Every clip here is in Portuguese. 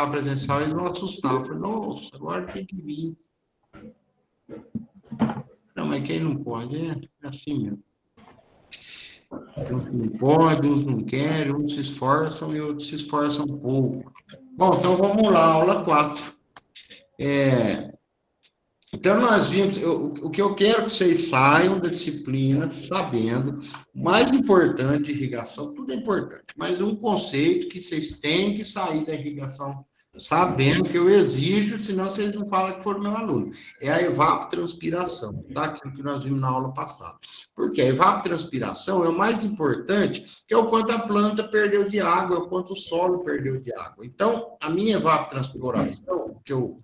presencial, eles vão assustar. Eu falei, nossa, agora tem que vir. Não, mas quem não pode é assim mesmo. Uns não podem, uns não querem, uns se esforçam e outros se esforçam pouco. Bom, então vamos lá, aula 4. Então, nós vimos, o que eu quero que vocês saiam da disciplina sabendo, o mais importante de irrigação, tudo é importante, mas um conceito que vocês têm que sair da irrigação sabendo, que eu exijo, senão vocês não falam que foram meu aluno, é a evapotranspiração, tá? Aquilo que nós vimos na aula passada. Porque a evapotranspiração é o mais importante, que é o quanto a planta perdeu de água, é o quanto o solo perdeu de água. Então, a minha evapotranspiração, que eu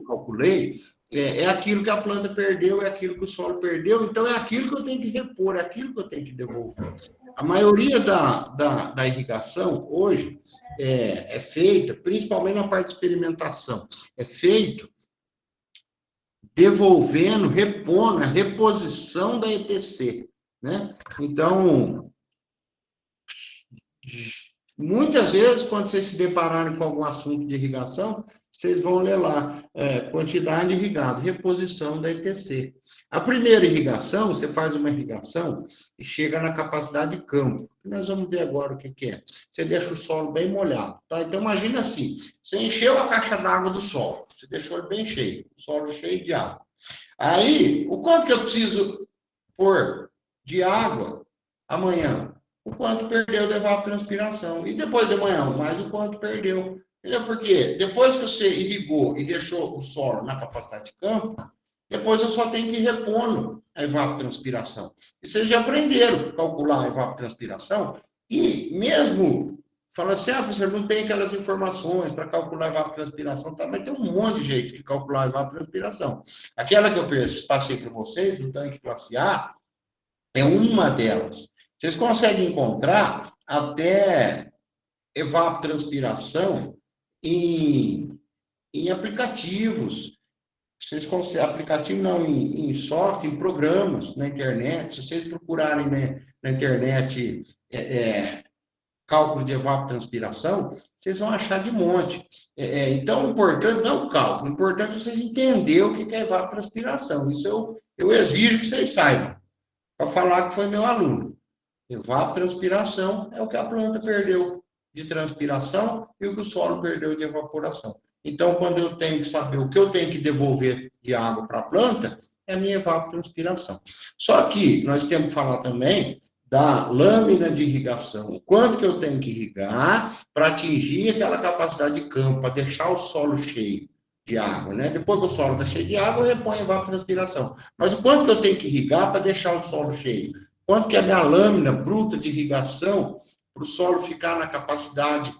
calculei, é aquilo que a planta perdeu, é aquilo que o solo perdeu, então é aquilo que eu tenho que repor, é aquilo que eu tenho que devolver. A maioria da irrigação hoje é feita, principalmente na parte de experimentação, é feito devolvendo, repondo, a reposição da ETC, né? Então, muitas vezes, quando vocês se depararem com algum assunto de irrigação, vocês vão ler lá, quantidade irrigada, reposição da ETC. A primeira irrigação, você faz uma irrigação e chega na capacidade de campo. Nós vamos ver agora o que é. Você deixa o solo bem molhado, tá? Então, imagina assim, você encheu a caixa d'água do solo, você deixou ele bem cheio, o solo cheio de água. Aí, o quanto que eu preciso pôr de água amanhã? O quanto perdeu da evapotranspiração. E depois de amanhã, mais o quanto perdeu. Porque depois que você irrigou e deixou o solo na capacidade de campo, depois eu só tenho que repondo a evapotranspiração. E vocês já aprenderam a calcular a evapotranspiração, e mesmo fala assim, professor, não tem aquelas informações para calcular a evapotranspiração, tá? Mas tem um monte de jeito de calcular a evapotranspiração. Aquela que eu passei para vocês, do tanque classe A, é uma delas. Vocês conseguem encontrar até evapotranspiração em aplicativos. Vocês conseguem, aplicativo não, em software, em programas na internet. Se vocês procurarem, né, na internet cálculo de evapotranspiração, vocês vão achar de monte. Então, o importante não é o cálculo, o importante é vocês entenderem o que é evapotranspiração. Isso eu exijo que vocês saibam, para falar que foi meu aluno. Evapotranspiração é o que a planta perdeu de transpiração e o que o solo perdeu de evaporação. Então, quando eu tenho que saber o que eu tenho que devolver de água para a planta, é a minha evapotranspiração. Só que nós temos que falar também da lâmina de irrigação. O quanto que eu tenho que irrigar para atingir aquela capacidade de campo, para deixar o solo cheio de água, né? Depois que o solo está cheio de água, eu reponho a evapotranspiração. Mas o quanto que eu tenho que irrigar para deixar o solo cheio? Quanto que é a minha lâmina bruta de irrigação para o solo ficar na capacidade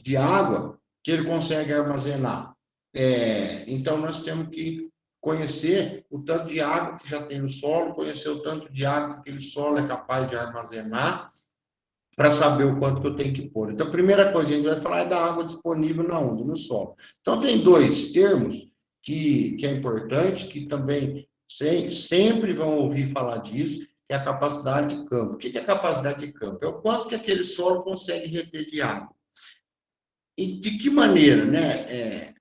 de água que ele consegue armazenar? Então, nós temos que conhecer o tanto de água que já tem no solo, conhecer o tanto de água que aquele solo é capaz de armazenar, para saber o quanto que eu tenho que pôr. Então, a primeira coisa que a gente vai falar é da água disponível na onde? No solo. Então, tem dois termos que é importante, que também sempre vão ouvir falar disso, que é a capacidade de campo. O que é a capacidade de campo? É o quanto que aquele solo consegue reter de água. E de que maneira, né?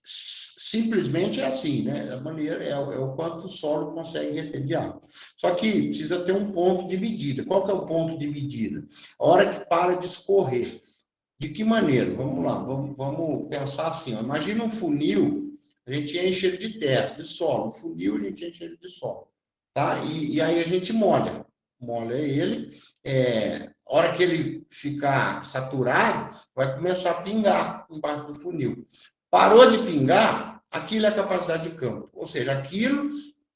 Simplesmente é assim, né? A maneira é o quanto o solo consegue reter de água. Só que precisa ter um ponto de medida. Qual que é o ponto de medida? A hora que para de escorrer. De que maneira? Vamos lá, vamos pensar assim. Ó. Imagina um funil, a gente enche ele de terra, de solo. Um funil, a gente enche ele de solo. Tá? E aí a gente molha ele. A hora que ele ficar saturado, vai começar a pingar embaixo do funil. Parou de pingar, aquilo é a capacidade de campo. Ou seja, aquilo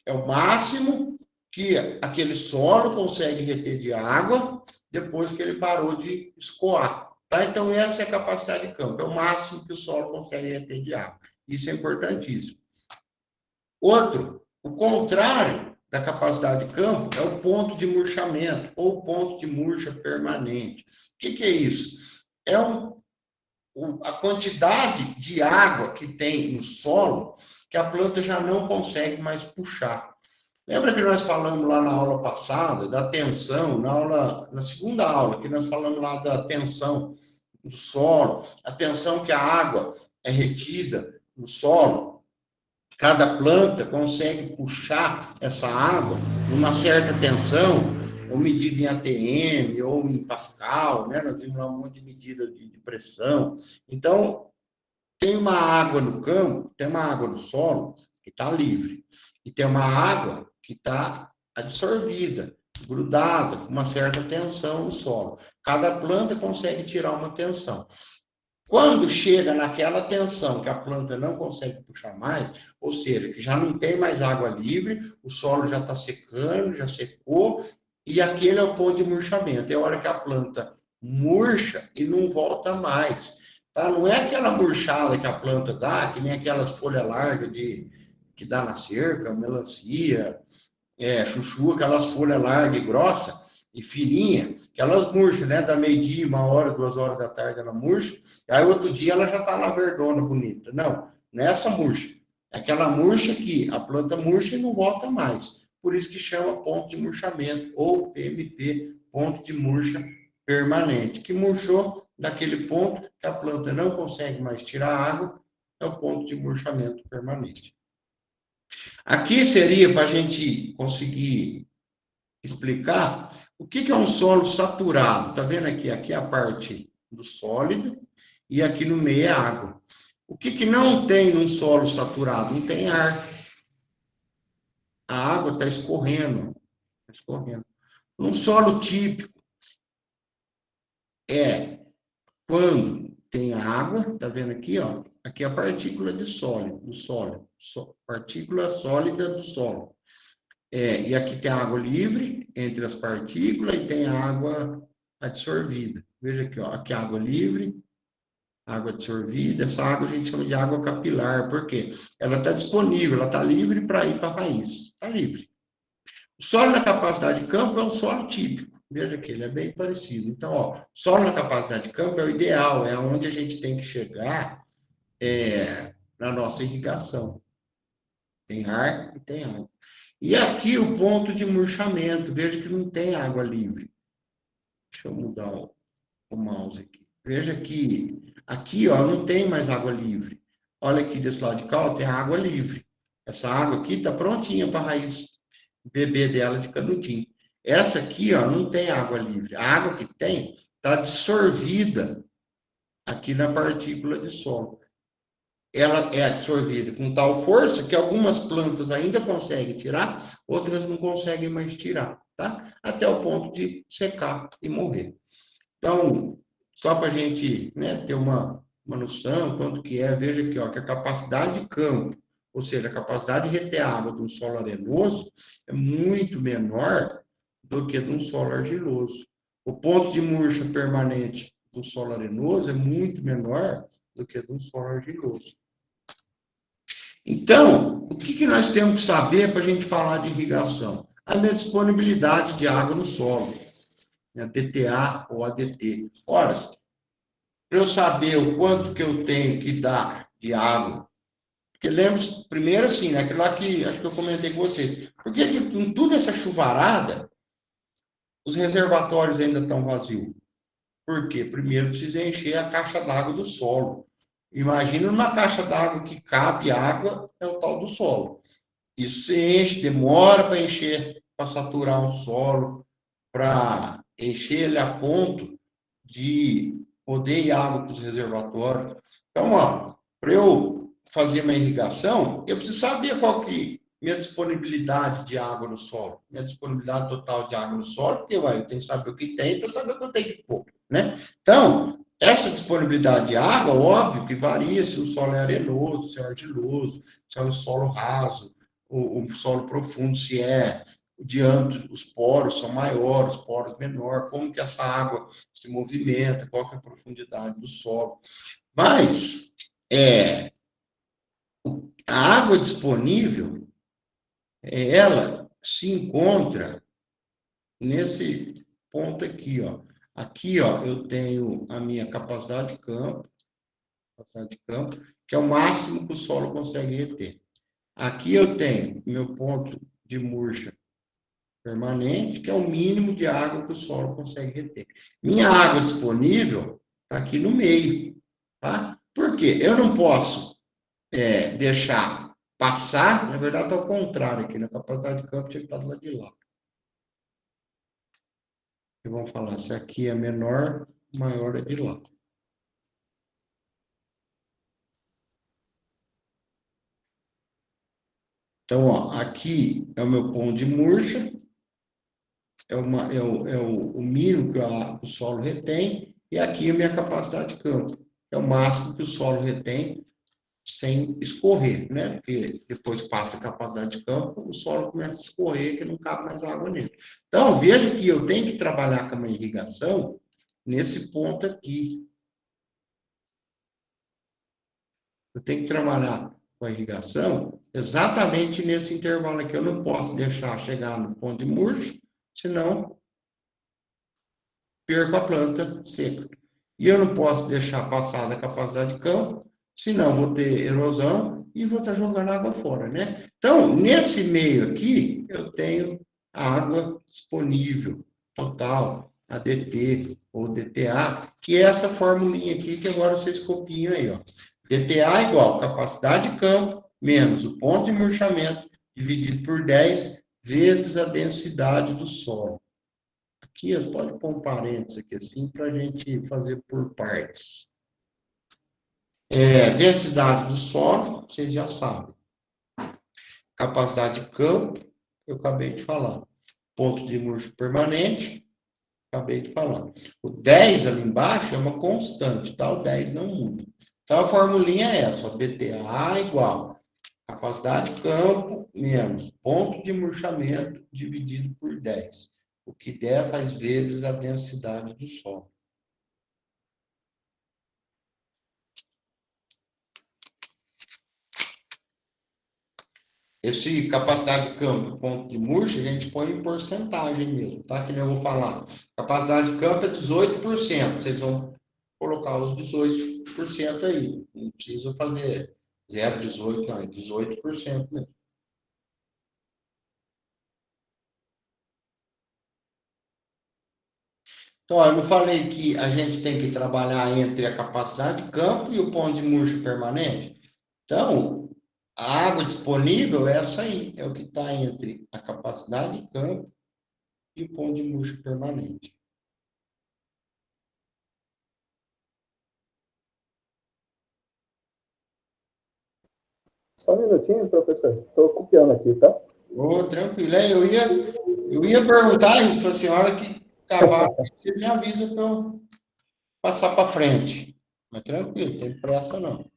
é o máximo que aquele solo consegue reter de água depois que ele parou de escoar. Tá? Então, essa é a capacidade de campo. É o máximo que o solo consegue reter de água. Isso é importantíssimo. Outro, o contrário da capacidade de campo é o ponto de murchamento ou ponto de murcha permanente. O que é isso? É a quantidade de água que tem no solo que a planta já não consegue mais puxar. Lembra que nós falamos lá na aula passada da tensão, na segunda aula, que nós falamos lá da tensão do solo, a tensão que a água é retida no solo. Cada planta consegue puxar essa água numa certa tensão, ou medida em ATM, ou em Pascal, né? Nós vimos lá um monte de medida de pressão. Então, tem uma água no campo, tem uma água no solo que está livre, e tem uma água que está absorvida, grudada, com uma certa tensão no solo. Cada planta consegue tirar uma tensão. Quando chega naquela tensão que a planta não consegue puxar mais, ou seja, que já não tem mais água livre, o solo já está secando, já secou, e aquele é o ponto de murchamento. É a hora que a planta murcha e não volta mais. Tá? Não é aquela murchada que a planta dá, que nem aquelas folhas largas que dá na cerca, melancia, chuchu, aquelas folhas largas e grossas e fininhas, que elas murcham, né? Da meio-dia, 1 hora, 2 horas da tarde ela murcha, e aí outro dia ela já está lá verdona, bonita. Não, nessa murcha. É aquela murcha que a planta murcha e não volta mais. Por isso que chama ponto de murchamento, ou PMP, ponto de murcha permanente, que murchou daquele ponto que a planta não consegue mais tirar água, é o ponto de murchamento permanente. Aqui seria para a gente conseguir explicar o que é um solo saturado. Está vendo aqui? Aqui é a parte do sólido e aqui no meio é água. O que não tem num solo saturado? Não tem ar. A água está escorrendo. Tá escorrendo. Num solo típico é quando tem água, tá vendo aqui, ó? Aqui é a partícula de sólido, do solo, partícula sólida do solo. E aqui tem água livre entre as partículas e tem água absorvida. Veja aqui, ó, aqui é água livre, água absorvida. Essa água a gente chama de água capilar, por quê? Ela está disponível, ela está livre para ir para a raiz. Está livre. O solo na capacidade de campo é um solo típico. Veja que ele é bem parecido. Então, ó, solo na capacidade de campo é o ideal, é onde a gente tem que chegar na nossa irrigação. Tem ar e tem água. E aqui o ponto de murchamento. Veja que não tem água livre. Deixa eu mudar o mouse aqui. Veja que aqui, ó, não tem mais água livre. Olha aqui desse lado de cá, ó, tem água livre. Essa água aqui está prontinha para a raiz beber dela de canudinho. Essa aqui, ó, não tem água livre. A água que tem está dissolvida aqui na partícula de solo. Ela é absorvida com tal força que algumas plantas ainda conseguem tirar, outras não conseguem mais tirar, tá? Até o ponto de secar e morrer. Então, só para a gente, né, ter uma noção quanto que é, veja aqui, ó, que a capacidade de campo, ou seja, a capacidade de reter água de um solo arenoso é muito menor do que de um solo argiloso. O ponto de murcha permanente do solo arenoso é muito menor do que de um solo argiloso. Então, o que nós temos que saber para a gente falar de irrigação? A minha disponibilidade de água no solo, a DTA ou ADT. Ora, para eu saber o quanto que eu tenho que dar de água, porque lembra, primeiro assim, né, aquilo lá que acho que eu comentei com você, por que com toda essa chuvarada, os reservatórios ainda estão vazios? Por quê? Primeiro precisa encher a caixa d'água do solo. Imagina uma caixa d'água que cabe água, é o tal do solo. Isso se enche, demora para encher, para saturar o solo, para encher ele a ponto de poder ir água para os reservatórios. Então, ó, para eu fazer uma irrigação, eu preciso saber qual que é minha disponibilidade de água no solo, minha disponibilidade total de água no solo, porque eu tenho que saber o que tem para saber o que eu tenho que pôr, né? Então, essa disponibilidade de água, óbvio que varia se o solo é arenoso, se é argiloso, se é um solo raso, o solo profundo, se é o diâmetro, os poros são maiores, os poros menores, como que essa água se movimenta, qual que é a profundidade do solo. Mas a água disponível, ela se encontra nesse ponto aqui, ó. Aqui, ó, eu tenho a minha capacidade de campo, que é o máximo que o solo consegue reter. Aqui eu tenho meu ponto de murcha permanente, que é o mínimo de água que o solo consegue reter. Minha água disponível está aqui no meio, tá? Por quê? Eu não posso deixar passar, na verdade está ao contrário aqui, na capacidade de campo tinha que estar do lado de lá. E vamos falar, se aqui é menor, maior é de lá. Então, ó, aqui é o meu ponto de murcha, o mínimo que o solo retém, e aqui é a minha capacidade de campo. É o máximo que o solo retém sem escorrer, né? Porque depois que passa a capacidade de campo, o solo começa a escorrer, que não cabe mais água nele. Então, veja que eu tenho que trabalhar com a minha irrigação nesse ponto aqui. Eu tenho que trabalhar com a irrigação exatamente nesse intervalo aqui. Eu não posso deixar chegar no ponto de murcho, senão perco a planta seca. E eu não posso deixar passar da capacidade de campo, senão vou ter erosão e vou estar jogando água fora, né? Então, nesse meio aqui, eu tenho água disponível, total, ADT ou DTA, que é essa formulinha aqui que agora vocês copiam aí, ó. DTA igual capacidade de campo menos o ponto de murchamento dividido por 10 vezes a densidade do solo. Aqui, você pode pôr um parênteses aqui assim, para a gente fazer por partes. Densidade do solo, vocês já sabem. Capacidade de campo, eu acabei de falar. Ponto de murcho permanente, acabei de falar. O 10 ali embaixo é uma constante, tá? O 10 não muda. Então, a formulinha é essa, ó, DTA igual capacidade de campo menos ponto de murchamento dividido por 10. O que der faz vezes a densidade do solo. Esse capacidade de campo, ponto de murcha, a gente põe em porcentagem mesmo, tá? Que nem eu vou falar. Capacidade de campo é 18%. Vocês vão colocar os 18% aí. Não precisa fazer 0,18, não, é 18% mesmo. Então, eu não falei que a gente tem que trabalhar entre a capacidade de campo e o ponto de murcha permanente? Então, a água disponível é essa aí, é o que está entre a capacidade de campo e o ponto de murcha permanente. Só um minutinho, professor. Estou copiando aqui, tá? Oh, tranquilo. Eu ia perguntar isso, a senhora que acabar, você me avisa para eu passar para frente. Mas tranquilo, não tem pressa não.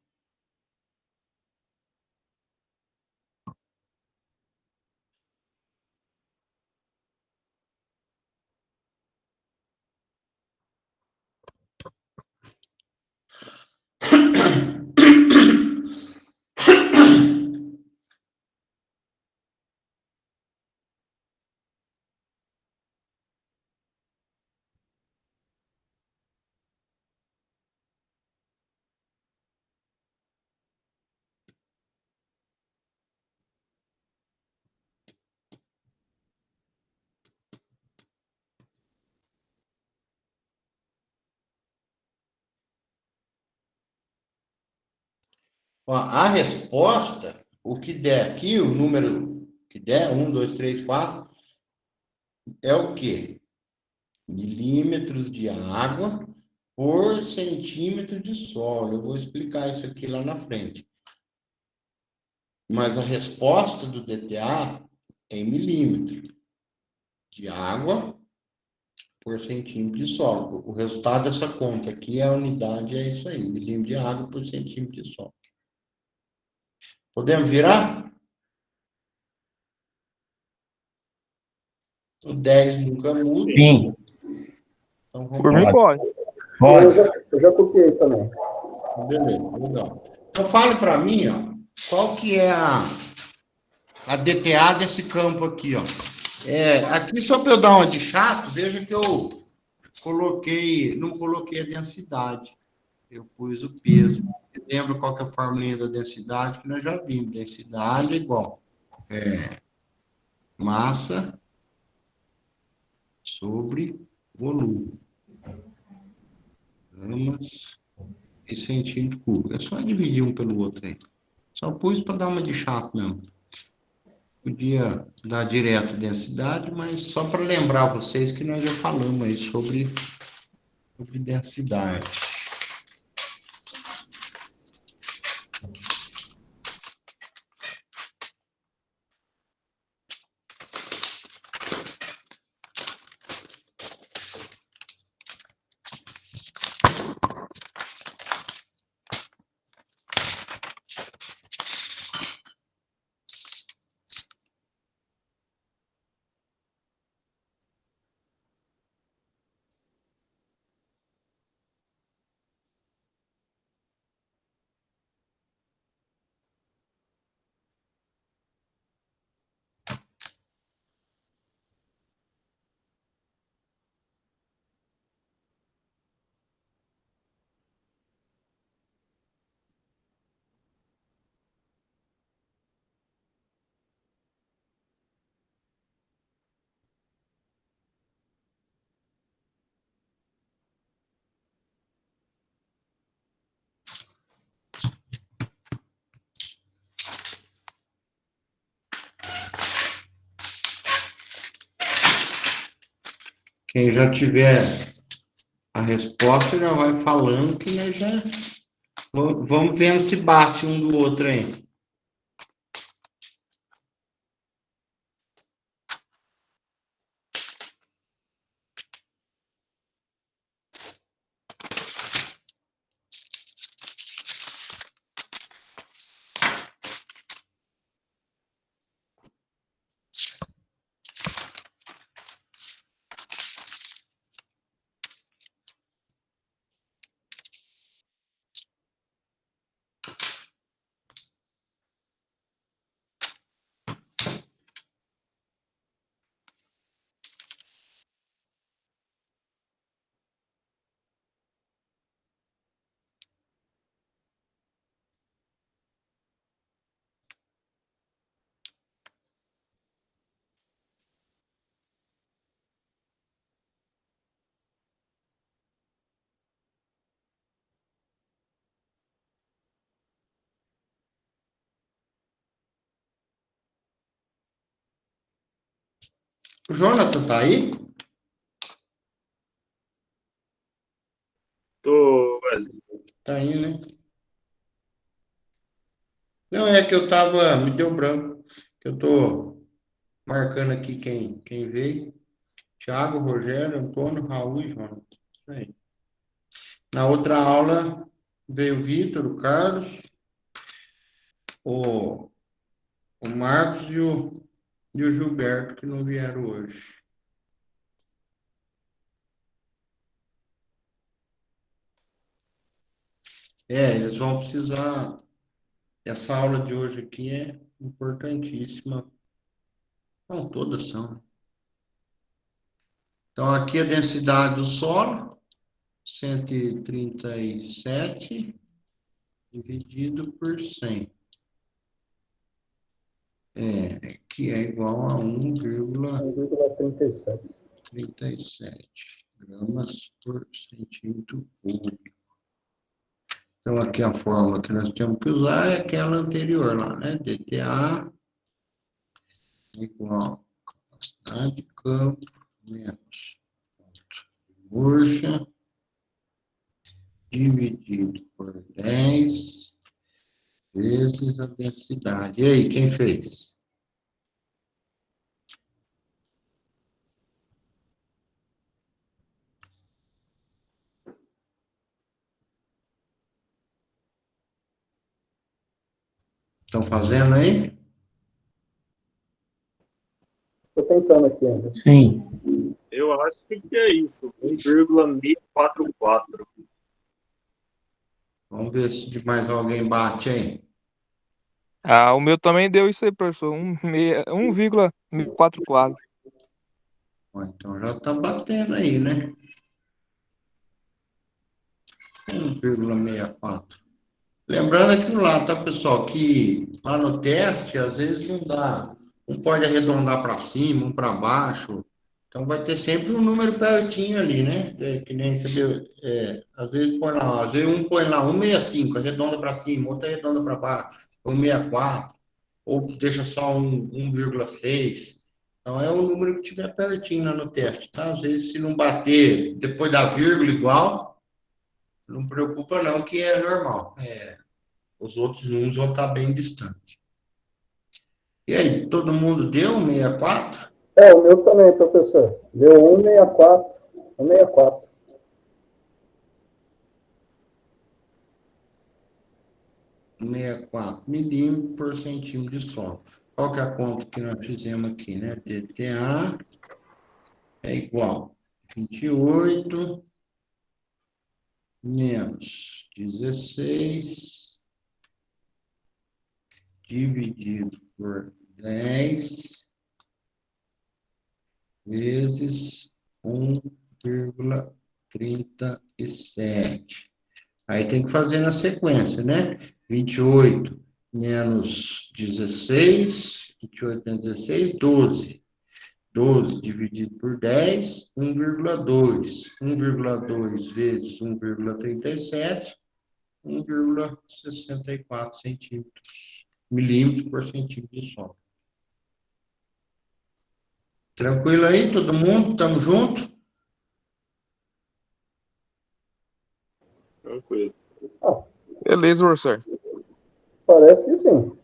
Ó, a resposta, o que der aqui, o número que der, 1, 2, 3, 4, é o quê? Milímetros de água por centímetro de solo. Eu vou explicar isso aqui lá na frente. Mas a resposta do DTA é em milímetro de água por centímetro de solo. O resultado dessa conta aqui, a unidade é isso aí, milímetro de água por centímetro de solo. Podemos virar? O 10 nunca muda. Sim. Então Por mim, pode. Pode. Eu já copiei também. Beleza, legal. Então fale para mim, ó, qual que é a DTA desse campo aqui, ó. Aqui, só para eu dar uma de chato, veja que eu não coloquei a densidade. Eu pus o peso. Lembra qual que é a formulinha da densidade que nós já vimos? Densidade é igual massa sobre volume. gramas e centímetro cúbico. É só dividir um pelo outro aí. Só pus para dar uma de chato mesmo. Podia dar direto densidade, mas só para lembrar vocês que nós já falamos aí sobre densidade. Quem já tiver a resposta já vai falando que nós já vamos vendo se bate um do outro aí. O Jonathan tá aí? Tô, velho. Tá aí, né? Não, é que eu tava, me deu branco, que eu tô marcando aqui quem veio. Thiago, Rogério, Antônio, Raul e Jonathan. Isso aí. Na outra aula veio o Vitor, o Carlos, o, o Marcos e o Gilberto, que não vieram hoje. Eles vão precisar. Essa aula de hoje aqui é importantíssima. Não, todas são. Então, aqui a densidade do solo, 137 dividido por 100. Que é igual a 1,37. 1,37 gramas por centímetro cúbico. Então, aqui a fórmula que nós temos que usar é aquela anterior lá, né? dTA igual a capacidade de campo menos ponto de Murcha dividido por 10 vezes a densidade. E aí, quem fez? Estão fazendo aí? Estou tentando aqui ainda. Sim. Eu acho que é isso. 1,644. Vamos ver se de mais alguém bate aí. O meu também deu isso aí, professor. 1,144. Então já está batendo aí, né? 1,64. Lembrando aquilo lá, tá, pessoal? Que lá no teste, às vezes não dá. Um pode arredondar para cima, um para baixo. Então, vai ter sempre um número pertinho ali, né? Que nem você viu, às vezes põe lá, às vezes um põe lá 165, arredonda para cima, outro arredonda para baixo, 164, ou deixa só 1,6. Então, é o número que tiver pertinho lá no teste, tá? Às vezes, se não bater depois da vírgula igual, não preocupa não, que é normal. Os outros números vão estar bem distantes. E aí, todo mundo deu 64? O meu também, professor. Deu 164. 164. 64 milímetros por centímetro de solo. Qual que é a conta que nós fizemos aqui, né? TTA é igual a 28 menos 16 dividido por 10 vezes 1,37. Aí tem que fazer na sequência, né? 28 menos 16, 28 menos 16, 12. 12 dividido por 10, 1,2. 1,2 vezes 1,37, 1,64 milímetros por centímetro de solo. Tranquilo aí, todo mundo? Tamo junto? Tranquilo. Beleza, professor. Parece que sim.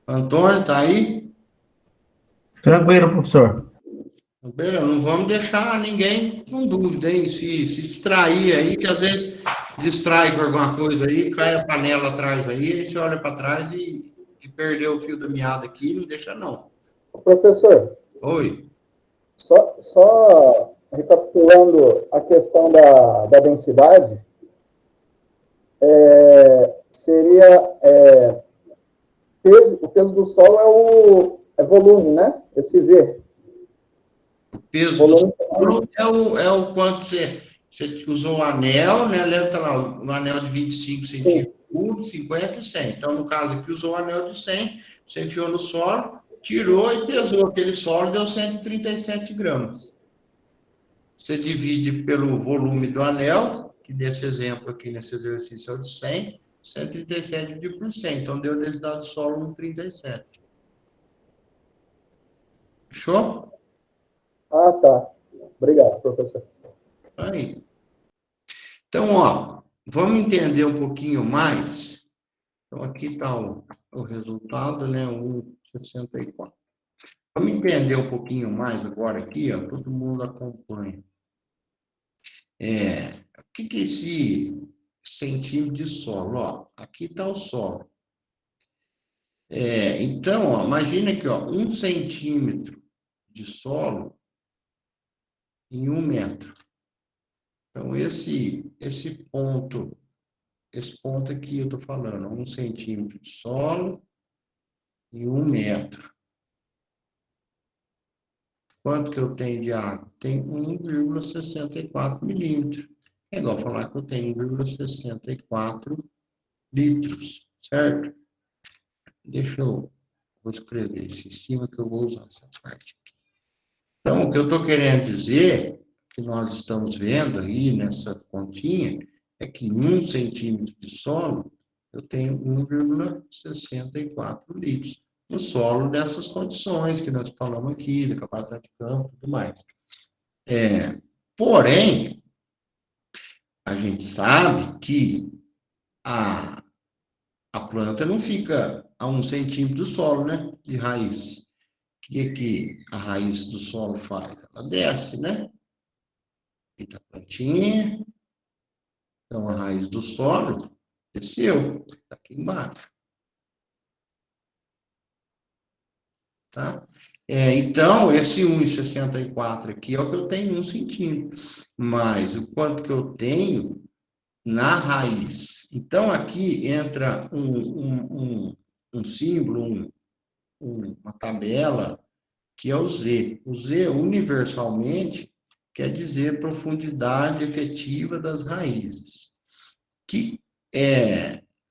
Antônio, tá aí? Tranquilo, professor. Beleza, não vamos deixar ninguém com dúvida, hein? Se distrair aí, que às vezes distrai com alguma coisa aí, cai a panela atrás aí você olha para trás e perdeu o fio da meada aqui, não deixa não. Professor, Oi. só recapitulando a questão da densidade, seria o peso do solo é volume, né? Esse V. O peso Volume do solo é o quanto você usou o anel, né? Lembra, tá lá, o anel de 25 centímetros cúbicos, 50 e 100. Então, no caso aqui, usou o anel de 100, você enfiou no solo, tirou e pesou aquele solo, deu 137 gramas. Você divide pelo volume do anel, que desse exemplo aqui nesse exercício é o de 100, 137 dividido por 100. Então, deu densidade do solo 1,37. Fechou? Ah, tá. Obrigado, professor. Aí. Então, ó, vamos entender um pouquinho mais. Então, aqui está o resultado, né? 1,64. Vamos entender um pouquinho mais agora aqui, ó, todo mundo acompanha. O que é esse centímetro de solo? Ó, aqui está o solo. Então, ó, imagina aqui, ó, 1 centímetro de solo em 1 metro. Então, esse ponto aqui eu estou falando, 1 centímetro de solo em 1 metro. Quanto que eu tenho de água? Tem 1,64 milímetros. É igual falar que eu tenho 1,64 litros, certo? Vou escrever isso em cima que eu vou usar essa parte aqui. Então, o que eu estou querendo dizer, que nós estamos vendo aí nessa continha, é que em 1 centímetro de solo, eu tenho 1,64 litros. No solo dessas condições que nós falamos aqui, da capacidade de campo e tudo mais. Porém, a gente sabe que a planta não fica a 1 centímetro do solo, né? De raiz. O que a raiz do solo faz? Ela desce, né? Fica a plantinha. Então, a raiz do solo desceu, está aqui embaixo. Tá? Então, esse 1,64 aqui é o que eu tenho em 1 centímetro. Mas o quanto que eu tenho na raiz. Então, aqui entra um símbolo, uma tabela, que é o Z. O Z, universalmente, quer dizer profundidade efetiva das raízes. Que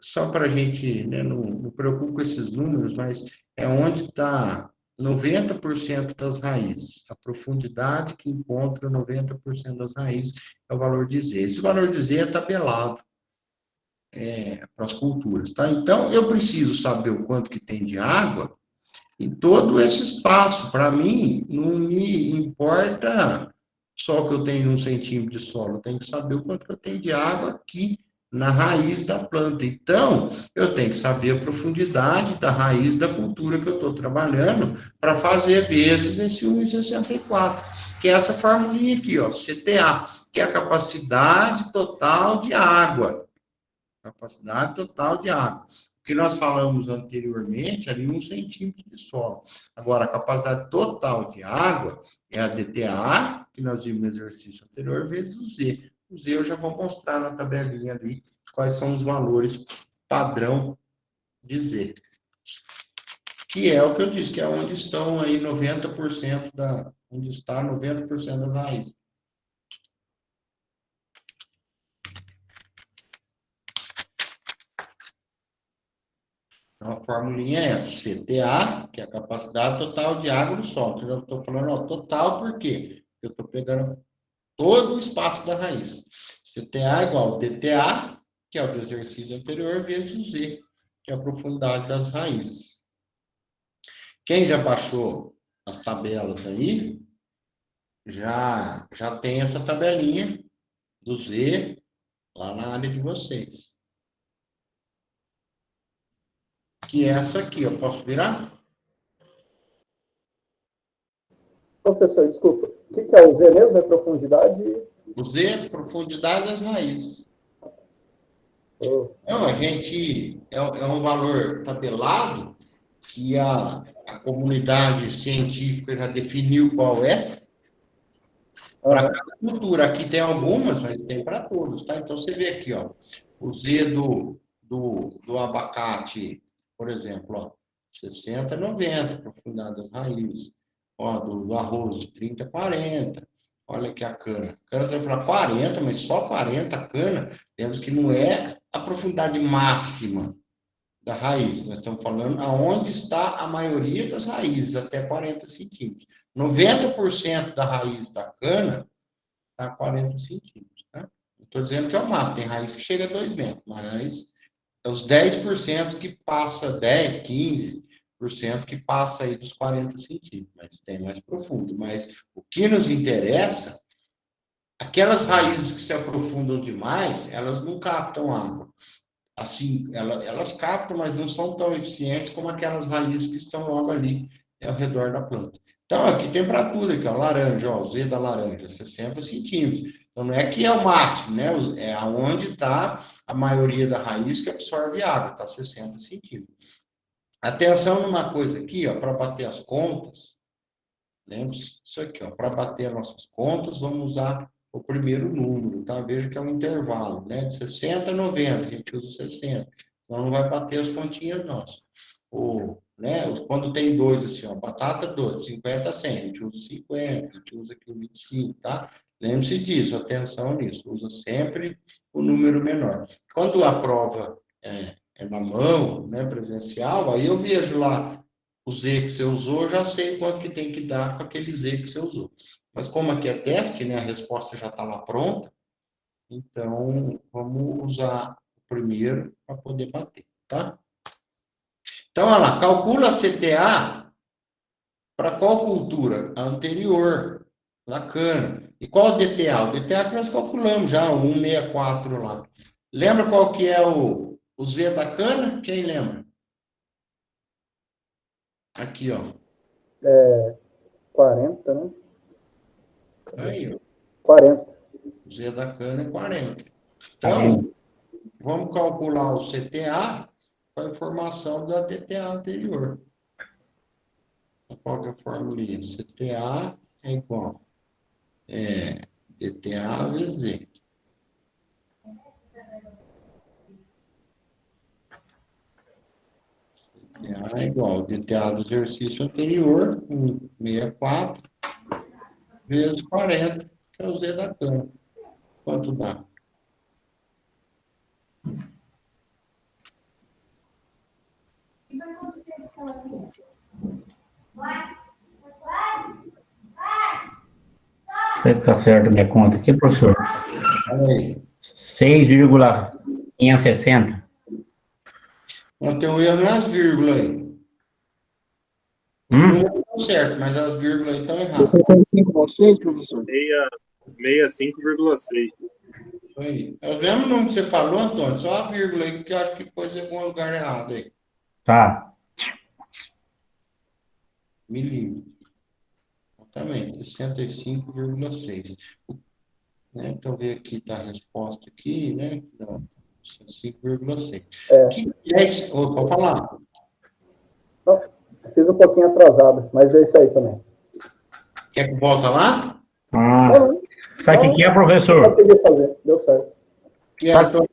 só para a gente, né, não preocupa com esses números, mas é onde está 90% das raízes. A profundidade que encontra 90% das raízes é o valor de Z. Esse valor de Z é tabelado para as culturas, tá? Então, eu preciso saber o quanto que tem de água em todo esse espaço. Para mim, não me importa só que eu tenho 1 centímetro de solo, eu tenho que saber o quanto que eu tenho de água aqui na raiz da planta. Então, eu tenho que saber a profundidade da raiz da cultura que eu estou trabalhando para fazer vezes esse 1,64, que é essa formulinha aqui, ó, CTA, que é a capacidade total de água. Capacidade total de água. O que nós falamos anteriormente, ali 1 centímetro de solo. Agora, a capacidade total de água é a DTA, que nós vimos no exercício anterior, vezes o Z. O Z eu já vou mostrar na tabelinha ali quais são os valores padrão de Z. Que é o que eu disse, que é onde estão aí 90% onde está 90% das raízes. Então, a formulinha é essa, CTA, que é a capacidade total de água do solo. Eu estou falando, ó, total, por quê? Eu estou pegando todo o espaço da raiz. CTA igual DTA, que é o do exercício anterior, vezes o Z, que é a profundidade das raízes. Quem já baixou as tabelas aí, já tem essa tabelinha do Z lá na área de vocês. Que é essa aqui, eu posso virar? Professor, desculpa. O que é o Z mesmo? É profundidade? O Z é profundidade das raízes. Não, a gente é um valor tabelado que a comunidade científica já definiu qual é para cada cultura. Aqui tem algumas, mas tem para todos, tá? Então você vê aqui, ó, o Z do abacate, por exemplo, ó, 60, 90, profundidade das raízes. Ó, do arroz de 30 a 40. Olha aqui a cana. A cana você vai falar 40, mas só 40 a cana. Temos que não é a profundidade máxima da raiz. Nós estamos falando aonde está a maioria das raízes, até 40 centímetros. 90% da raiz da cana está a 40 centímetros. Tá? Não estou dizendo que é o máximo. Tem raiz que chega a 2 metros, mas é os 10% que passa, 10, 15% que passa aí dos 40 centímetros, mas tem mais profundo. Mas o que nos interessa, aquelas raízes que se aprofundam demais, elas não captam água. Assim, elas captam, mas não são tão eficientes como aquelas raízes que estão logo ali ao redor da planta. Então, aqui tem para tudo, aqui, ó, laranja, ó, o Z da laranja, 60 centímetros. Então, não é que é o máximo, né? É aonde está a maioria da raiz que absorve água, está 60 centímetros. Atenção numa coisa aqui, ó, para bater as contas. Lembre-se disso aqui, ó, para bater as nossas contas, vamos usar o primeiro número, tá? Veja que é um intervalo, né? De 60 a 90, a gente usa 60. Então, não vai bater as continhas nossas. Né? Quando tem dois, assim, ó, batata 12, 50 a 100, a gente usa 50, a gente usa aqui o 25, tá? Lembre-se disso, atenção nisso, usa sempre o número menor. Quando a prova é na mão, né, presencial, aí eu vejo lá o Z que você usou, eu já sei quanto que tem que dar com aquele Z que você usou. Mas como aqui é teste, né, a resposta já está lá pronta, então vamos usar o primeiro para poder bater, tá? Então, olha lá, calcula a CTA para qual cultura? A anterior, na cana. E qual o DTA? O DTA que nós calculamos já, o 164 lá. Lembra qual que é o Z da cana? Quem lembra? Aqui, ó. 40, né? Aí, ó. 40. O Z da cana é 40. Então, vamos calcular o CTA com a informação da DTA anterior. Qual que é a formulinha? CTA é igual DTA vezes Z. CTA é igual ao DTA do exercício anterior, 164, vezes 40, que é o Z da cana. Quanto dá? Tá certo a minha conta aqui, professor. Olha aí. 6,560. Não tem um erro nas vírgulas aí. Os Hum? números estão certos, mas as vírgulas aí estão erradas. 65,6, professor? 65,6. Isso aí. É o mesmo número que você falou, Antônio, só a vírgula aí, que eu acho que pôs em algum lugar errado aí. Tá. Milímetro. Exatamente, 65,6. Né? Então, ver aqui, tá a resposta aqui, né? Não, 65,6. O que é isso? Pode falar. Não, fiz um pouquinho atrasado, mas é isso aí também. Quer que volta lá? Não, Sabe o que é, professor? consegui fazer, deu certo. Que é, Antônio?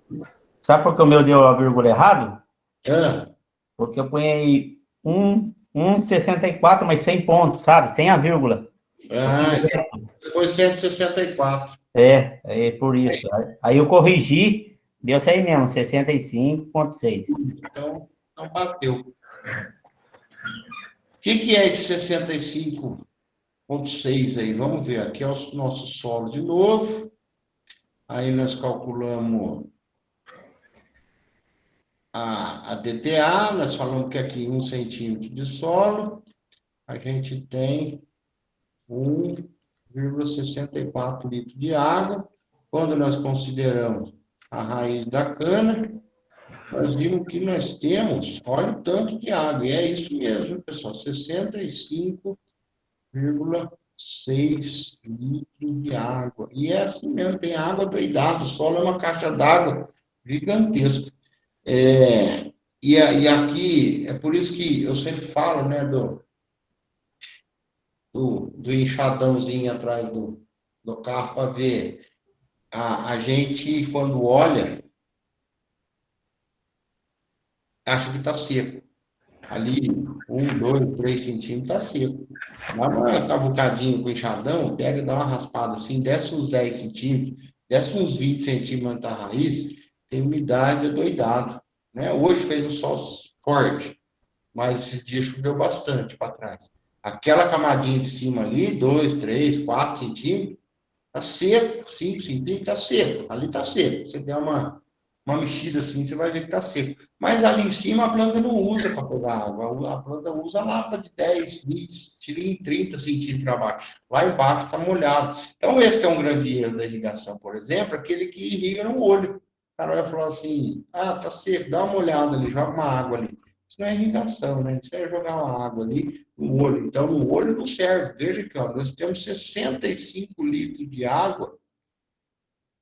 Sabe por que o meu deu a vírgula errado? Ah, Porque eu ponhei 1,64, mas sem ponto, sabe? Sem a vírgula. Depois 164. É por isso. Aí eu corrigi, deu isso aí mesmo, 65,6. Então bateu. O que é esse 65,6 aí? Vamos ver. Aqui é o nosso solo de novo. Aí nós calculamos a DTA, nós falamos que aqui 1 centímetro de solo, a gente tem 1,64 litros de água. Quando nós consideramos a raiz da cana, nós vimos que nós temos, olha o tanto de água, e é isso mesmo, pessoal, 65,6 litros de água. E é assim mesmo, tem água doidada, o solo é uma caixa d'água gigantesca. E aqui, é por isso que eu sempre falo, né, do enxadãozinho atrás do carro para ver. A gente, quando olha, acha que está seco. Ali, 1, 2, 3 centímetros está seco. Dá uma cavucadinha com o enxadão, pega e dá uma raspada assim, desce uns 10 centímetros, desce uns 20 centímetros da raiz, tem umidade adoidado. Né? Hoje fez um sol forte, mas esses dias choveu bastante para trás. Aquela camadinha de cima ali, 2, 3, 4 centímetros, está seco, 5 centímetros, está seco. Ali está seco. Você der uma mexida assim, você vai ver que está seco. Mas ali em cima a planta não usa para pegar água. A planta usa lapa de 10, 20, 30 centímetros para baixo. Lá embaixo está molhado. Então, esse que é um grande erro da irrigação, por exemplo, aquele que irriga no olho. O cara vai falar assim, tá seco, dá uma olhada ali, joga uma água ali. Isso não é irrigação, né? Isso é jogar uma água ali no olho. Então, no olho não serve. Veja aqui, ó, nós temos 65 litros de água.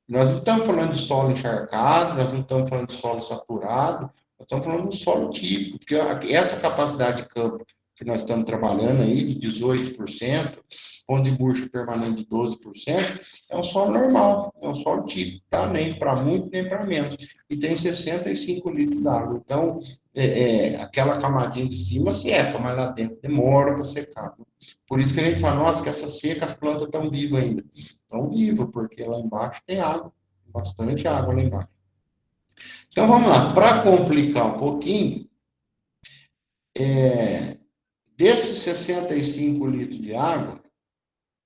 Nós não estamos falando de solo encharcado, nós não estamos falando de solo saturado, nós estamos falando de solo típico, porque essa capacidade de campo que nós estamos trabalhando aí, de 18%, com de bucha permanente de 12%, é um solo normal, é um solo típico, tá? Nem para muito, nem para menos. E tem 65 litros d'água. Então, aquela camadinha de cima seca, mas lá dentro demora para secar. Por isso que a gente fala, nossa, que essa seca, as plantas estão vivas ainda. Estão vivas, porque lá embaixo tem água, bastante água lá embaixo. Então, vamos lá. Para complicar um pouquinho, desses 65 litros de água,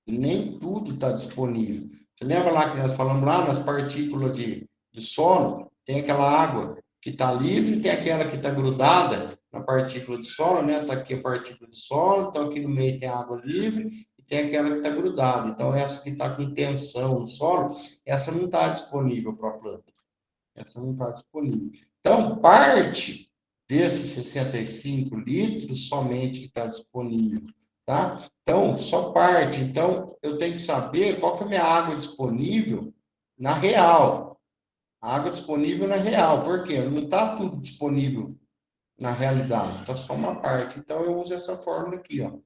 nem tudo está disponível. Você lembra lá que nós falamos lá nas partículas de solo? Tem aquela água que está livre, tem aquela que está grudada na partícula de solo, né? Está aqui a partícula de solo, então aqui no meio tem água livre e tem aquela que está grudada. Então, essa que está com tensão no solo, essa não está disponível para a planta. Essa não está disponível. Então, parte desses 65 litros somente que está disponível, tá? Então, só parte. Então, eu tenho que saber qual que é a minha água disponível na real. A água disponível na real. Por quê? Não está tudo disponível na realidade, está só uma parte. Então, eu uso essa fórmula aqui, ó.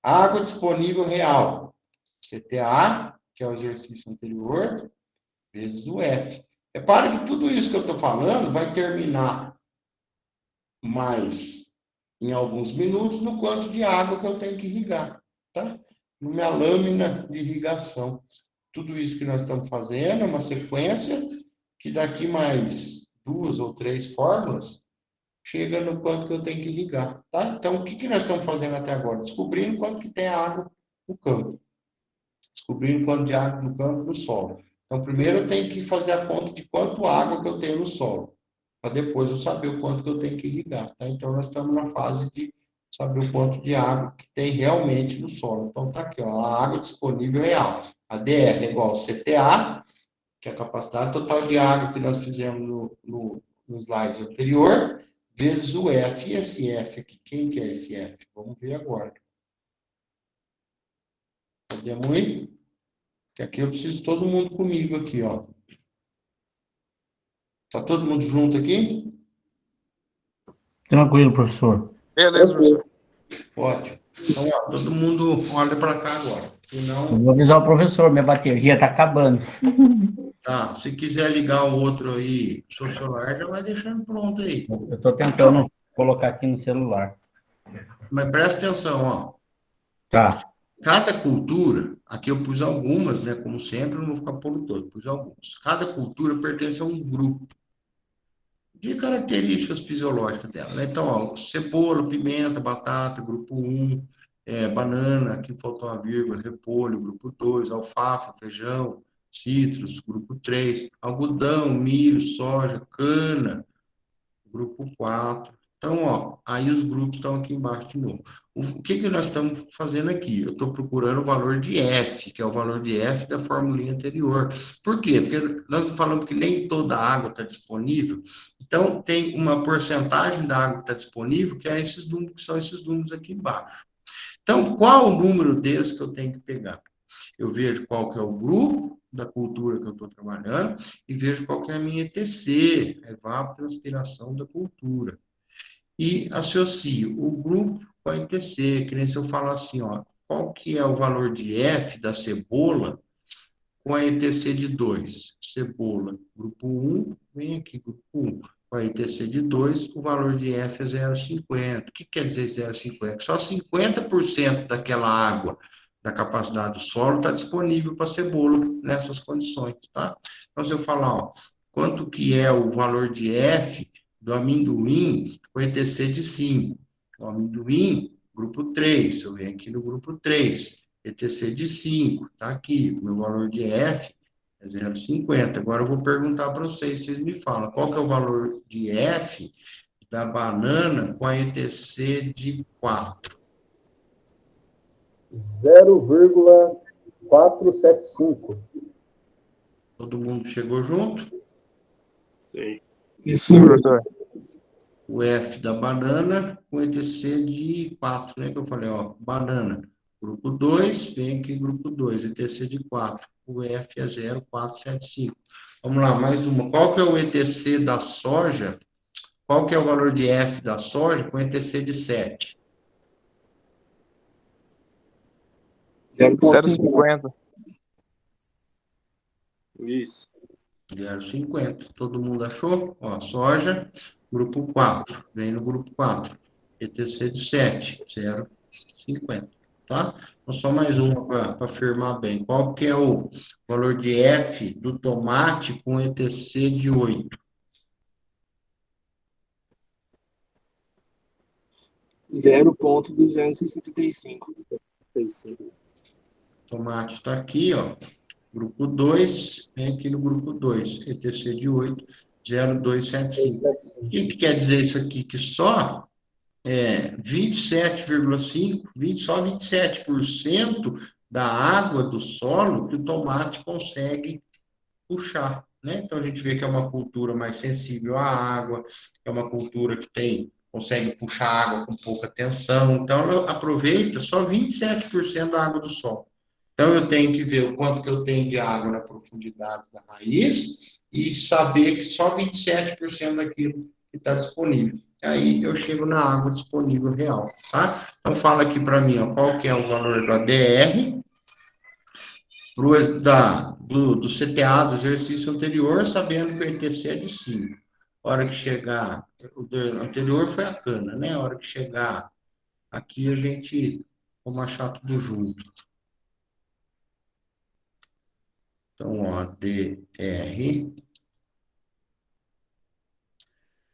Água disponível real. CTA, que é o exercício anterior, vezes o F. Repare que tudo isso que eu estou falando vai terminar mais em alguns minutos no quanto de água que eu tenho que irrigar, tá? Na minha lâmina de irrigação. Tudo isso que nós estamos fazendo é uma sequência que daqui mais 2 ou 3 fórmulas chega no quanto que eu tenho que irrigar, tá? Então, o que nós estamos fazendo até agora? Descobrindo quanto que tem água no campo. descobrindo quanto de água no campo e no solo. Então, primeiro eu tenho que fazer a conta de quanto água que eu tenho no solo, para depois eu saber o quanto que eu tenho que irrigar, tá? Então, nós estamos na fase de saber o quanto de água que tem realmente no solo. Então, tá aqui, ó, a água disponível real. A DR é igual ao CTA, que é a capacidade total de água que nós fizemos no slide anterior, vezes o F. E esse F aqui, quem que é esse F? Vamos ver agora. Podemos ir? Que aqui eu preciso de todo mundo comigo aqui, ó. Tá todo mundo junto aqui? Tranquilo, professor. Beleza, professor. Ótimo. Então, ó, todo mundo olha para cá agora. Eu Senão, vou avisar o professor, minha bateria está acabando. tá, se quiser ligar o outro aí, seu celular, já vai deixando pronto aí. Eu estou tentando colocar aqui no celular. Mas presta atenção, ó. Tá. Cada cultura, aqui eu pus algumas, né? Como sempre, não vou ficar pondo todo, pus algumas. Cada cultura pertence a um grupo de características fisiológicas dela, né? Então, ó, cebola, pimenta, batata, grupo 1, banana, aqui faltou uma vírgula, repolho, grupo 2, alfafa, feijão, citros, grupo 3, algodão, milho, soja, cana, grupo 4. Então, ó, aí os grupos estão aqui embaixo de novo. O que que nós estamos fazendo aqui? Eu estou procurando o valor de F, que é o valor de F da formulinha anterior. Por quê? Porque nós falamos que nem toda a água está disponível. Então, tem uma porcentagem da água que está disponível, que é esses números, que são esses números aqui embaixo. Então, qual o número deles que eu tenho que pegar? Eu vejo qual que é o grupo da cultura que eu estou trabalhando e vejo qual que é a minha ETC, a evapotranspiração da cultura. E associo o grupo com a ETC, que nem se eu falar assim, ó, qual que é o valor de F da cebola com a ETC de 2? Cebola, grupo 1, vem aqui, grupo 1. Com a ETC de 2, o valor de F é 0,50. O que quer dizer 0,50? Só 50% daquela água da capacidade do solo está disponível para cebola nessas condições, tá? Então, se eu falar, ó, quanto que é o valor de F do amendoim com ETC de 5? O amendoim, grupo 3, eu venho aqui no grupo 3. ETC de 5, tá aqui, o meu valor de F é 0,50. Agora eu vou perguntar para vocês me falam, qual que é o valor de F da banana com a ETC de 4? 0,475. Todo mundo chegou junto? Sim. Sim, professor. O F da banana com ETC de 4, né? Que eu falei, ó, banana. Grupo 2, vem aqui grupo 2, ETC de 4. O F é 0,475. Vamos lá, mais uma. Qual que é o ETC da soja? Qual que é o valor de F da soja com ETC de 7? 0,50. Isso. 0,50. Todo mundo achou? Ó, soja, grupo 4. Vem no grupo 4. ETC de 7, 0,50. Tá? Então, só mais uma para afirmar bem. Qual que é o valor de F do tomate com ETC de 8? 0,275. Tem sim. Tomate está aqui, ó. Grupo 2, vem aqui no grupo 2, ETC de 8, 0,275. O que quer dizer isso aqui? Que só 27,5%, só 27% da água do solo que o tomate consegue puxar, né? Então a gente vê que é uma cultura mais sensível à água, é uma cultura que consegue puxar água com pouca tensão, então ela aproveita só 27% da água do solo. Então, eu tenho que ver o quanto que eu tenho de água na profundidade da raiz e saber que só 27% daquilo que está disponível. Aí, eu chego na água disponível real, tá? Então, fala aqui para mim, ó, qual que é o valor do ADR do CTA, do exercício anterior, sabendo que o ETC é de 5. A hora que chegar, o anterior foi a cana, né? A hora que chegar aqui, a gente vamos achar tudo junto. Então, ó, DR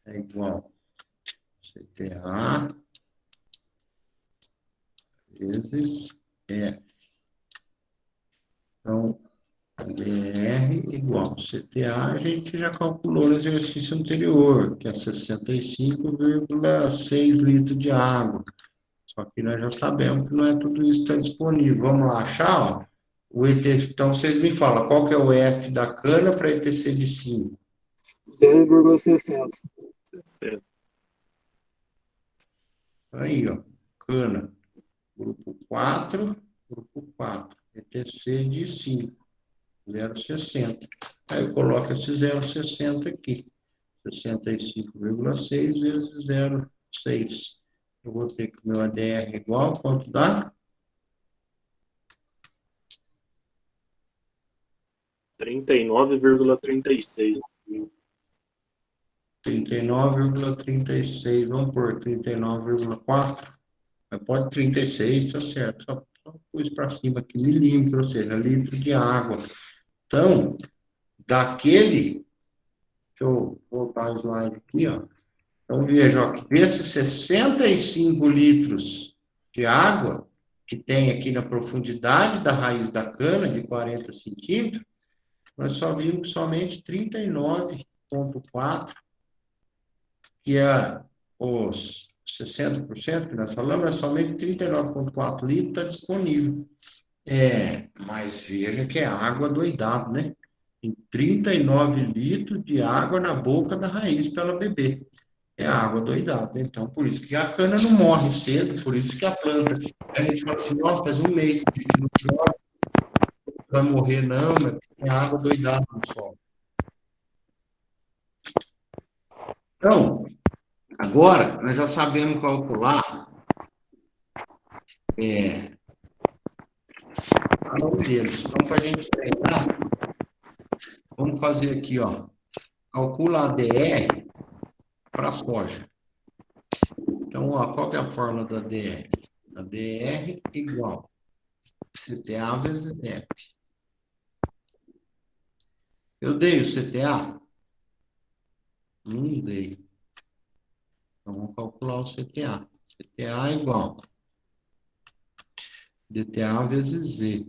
é igual CTA vezes Então, DR igual CTA, a gente já calculou no exercício anterior, que é 65,6 litros de água. Só que nós já sabemos que não é tudo isso que está disponível. Vamos lá achar, ó. O ETC, então, vocês me falam, qual que é o F da cana para ETC de 5? 0,60. 60. Aí, ó, cana, grupo 4, ETC de 5, 0,60. Aí eu coloco esse 0,60 aqui, 65,6 vezes 0,6. Eu vou ter que o meu ADR igual, quanto dá? 39,36. 39,36, vamos por 39,4. Mas pode 36, tá certo. Só pus para cima aqui, milímetro, ou seja, litro de água. Então, daquele, deixa eu voltar o slide aqui, ó. Então, veja, ó, que desses 65 litros de água que tem aqui na profundidade da raiz da cana, de 40 centímetros, nós só vimos que somente 39,4, que é os 60% que nós falamos, é somente 39,4 litros está disponível. Mas veja que é água doidado, né? Tem 39 litros de água na boca da raiz para ela beber. É água doidada. Então, por isso que a cana não morre cedo, por isso que a planta. A gente fala assim, nossa, faz um mês que não chove, vai morrer, não, mas tem água doidada no solo. Então, agora, nós já sabemos calcular cada um deles. Então, para a gente treinar, vamos fazer aqui, ó. Calcula a ADR para a soja. Então, ó, qual que é a fórmula da ADR? ADR igual CTA vezes F. Eu dei o CTA? Não dei. Então, vamos calcular o CTA. CTA igual DTA vezes Z.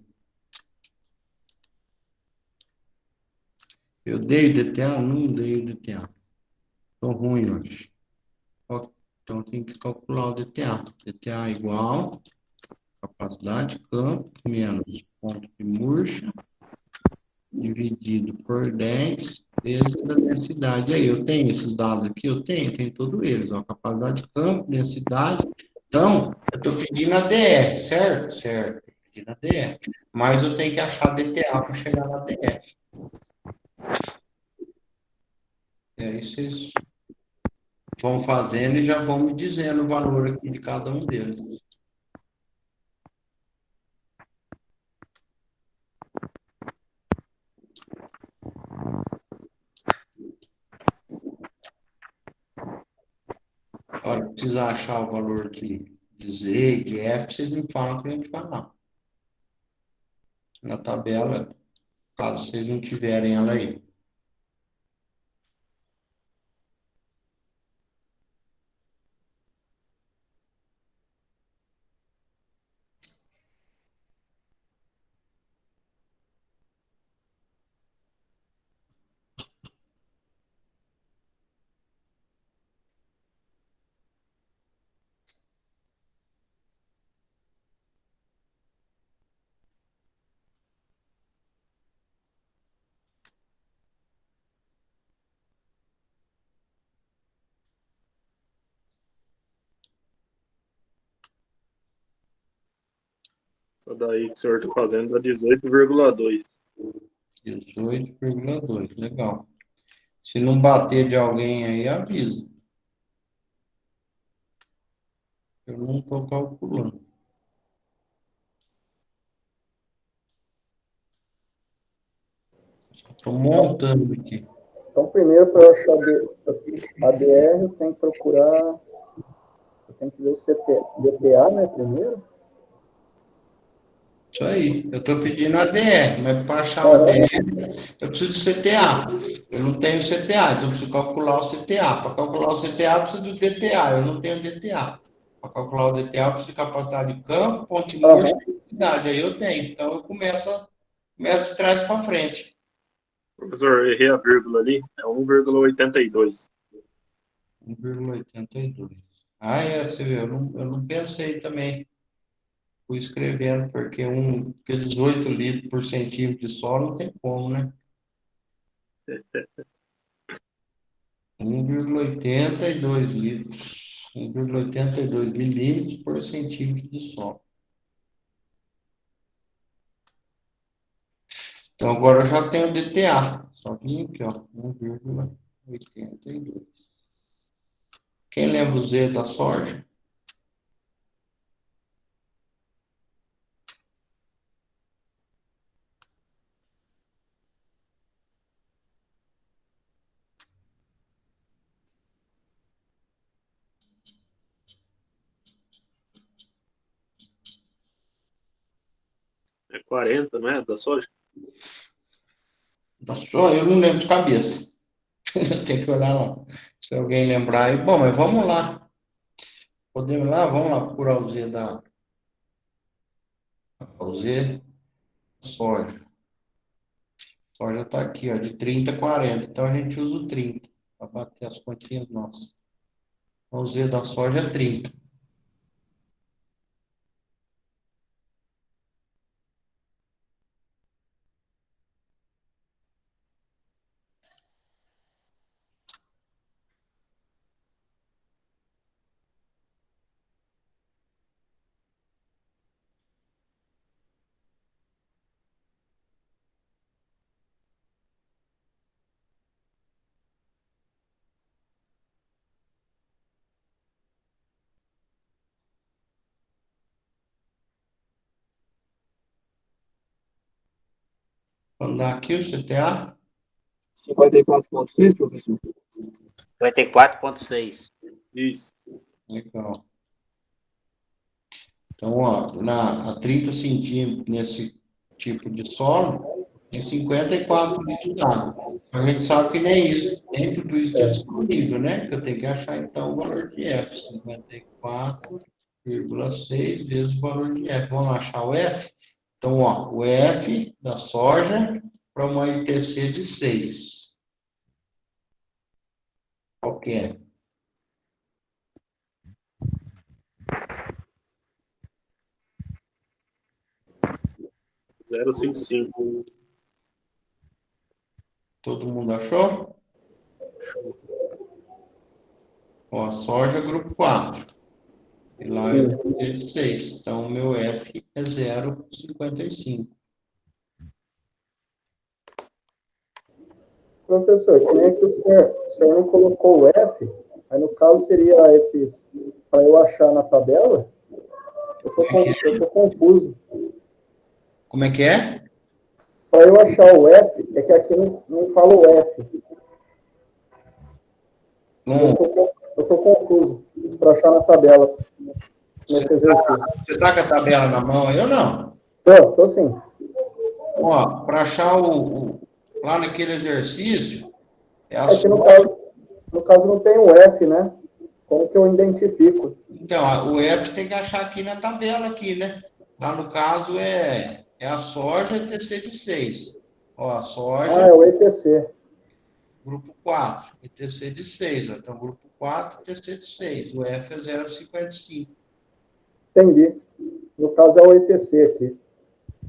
Eu dei o DTA? Não dei o DTA. Estou ruim hoje. Então, tem que calcular o DTA. DTA igual capacidade de campo menos ponto de murcha dividido por 10 vezes a densidade. Aí, eu tenho esses dados aqui? Eu tenho todos eles. Ó, capacidade de campo, densidade. Então, eu estou pedindo a DR, certo? Certo. Estou pedindo a DR. Mas eu tenho que achar DTA para chegar na DR. E aí, vocês vão fazendo e já vão me dizendo o valor aqui de cada um deles. A hora que precisar achar o valor de Z, de F, vocês me falam que a gente vai lá. Na tabela, caso vocês não tiverem ela aí. Essa daí que o senhor está fazendo dá 18,2. 18,2, legal. Se não bater de alguém aí, avisa. Eu não estou calculando. Estou montando aqui. Então, primeiro, para eu achar a DR, eu tenho que procurar, eu tenho que ver o DTA, né, primeiro. Isso aí. Eu estou pedindo a DR, mas para achar a DR, eu preciso de CTA. Eu não tenho CTA, então eu preciso calcular o CTA. Para calcular o CTA, eu preciso do DTA. Eu não tenho DTA. Para calcular o DTA, eu preciso de capacidade de campo, ponto de murcha e densidade. Aí eu tenho. Então, eu começo a começa de trás para frente. Professor, errei a vírgula ali. É 1,82. 1,82. Você vê, eu não pensei também. Fui escrevendo, porque 18 litros por centímetro de solo não tem como, né? 1,82 litros. 1,82 milímetros por centímetro de solo. Então, agora eu já tenho DTA. Só vim aqui, ó. 1,82. Quem lembra o Z da soja? É 40, não é? Da soja? Da soja, eu não lembro de cabeça. Tem que olhar lá. Se alguém lembrar aí. Bom, mas vamos lá. Podemos ir lá? Vamos lá procurar o Z soja. Soja está aqui, ó, de 30 a 40. Então a gente usa o 30 para bater as continhas nossas. Então, o Z da soja é 30. Vamos dar aqui o CTA. 54,6, professor. 54,6. Isso. Legal. Então, ó, a 30 centímetros nesse tipo de solo, tem 54 litros d'água. A gente sabe que nem isso, nem tudo isso está disponível, né? Que eu tenho que achar, então, o valor de F. 54,6 vezes o valor de F. Vamos lá achar o F? Então, ó, o F da soja para uma ITC de 6. Qual que é? Zero cinco cinco. Todo mundo achou? Ó, a soja, grupo 4. E lá eu tenho de 6. Então, o meu F é 0,55. Professor, como é que o senhor não colocou o F? Aí, no caso, seria esses, para eu achar na tabela? Eu tô confuso. Como é que é? Para eu achar o F, é que aqui não fala o F. Eu tô confuso para achar na tabela, nesse exercício. Você está com a tabela na mão aí ou não? Tô sim. Ó, para achar lá naquele exercício, é a É que soja. no caso não tem o F, né? Como que eu identifico? Então, o F tem que achar aqui na tabela, aqui, né? Lá no caso é a soja ETC de 6. Ó, a soja, É o ETC. grupo 4, ETC de 6. Ó. Então, grupo 4, ETC de 6. O F é 0,55. Entendi. No caso é o ETC aqui.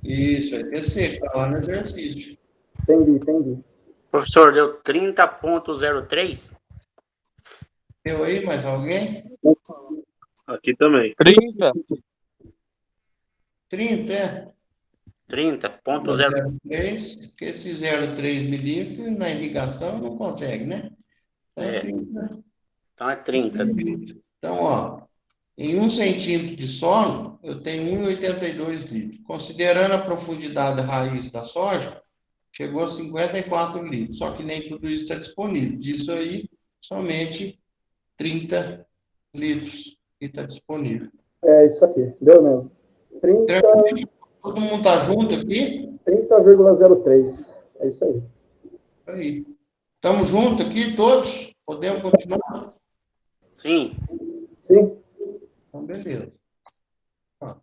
Isso, ETC, está lá no exercício. Entendi. Professor, deu 30,03? Deu aí mais alguém? Aqui também. 30. 30, é? 30,03. 0,3, porque esse 0,3 milímetros na irrigação não consegue, né? Então, É. 30 Então é 30. milímetros. Então, ó, em 1 centímetro de solo, eu tenho 1,82 litros. Considerando a profundidade da raiz da soja, chegou a 54 litros. Só que nem tudo isso está disponível. Disso aí, somente 30 litros que está disponível. É isso aqui. Deu mesmo. 30, Todo mundo está junto aqui? 30,03. É isso aí. Aí. Estamos juntos aqui, todos? Podemos continuar? Sim. Sim? Então, beleza. Ó.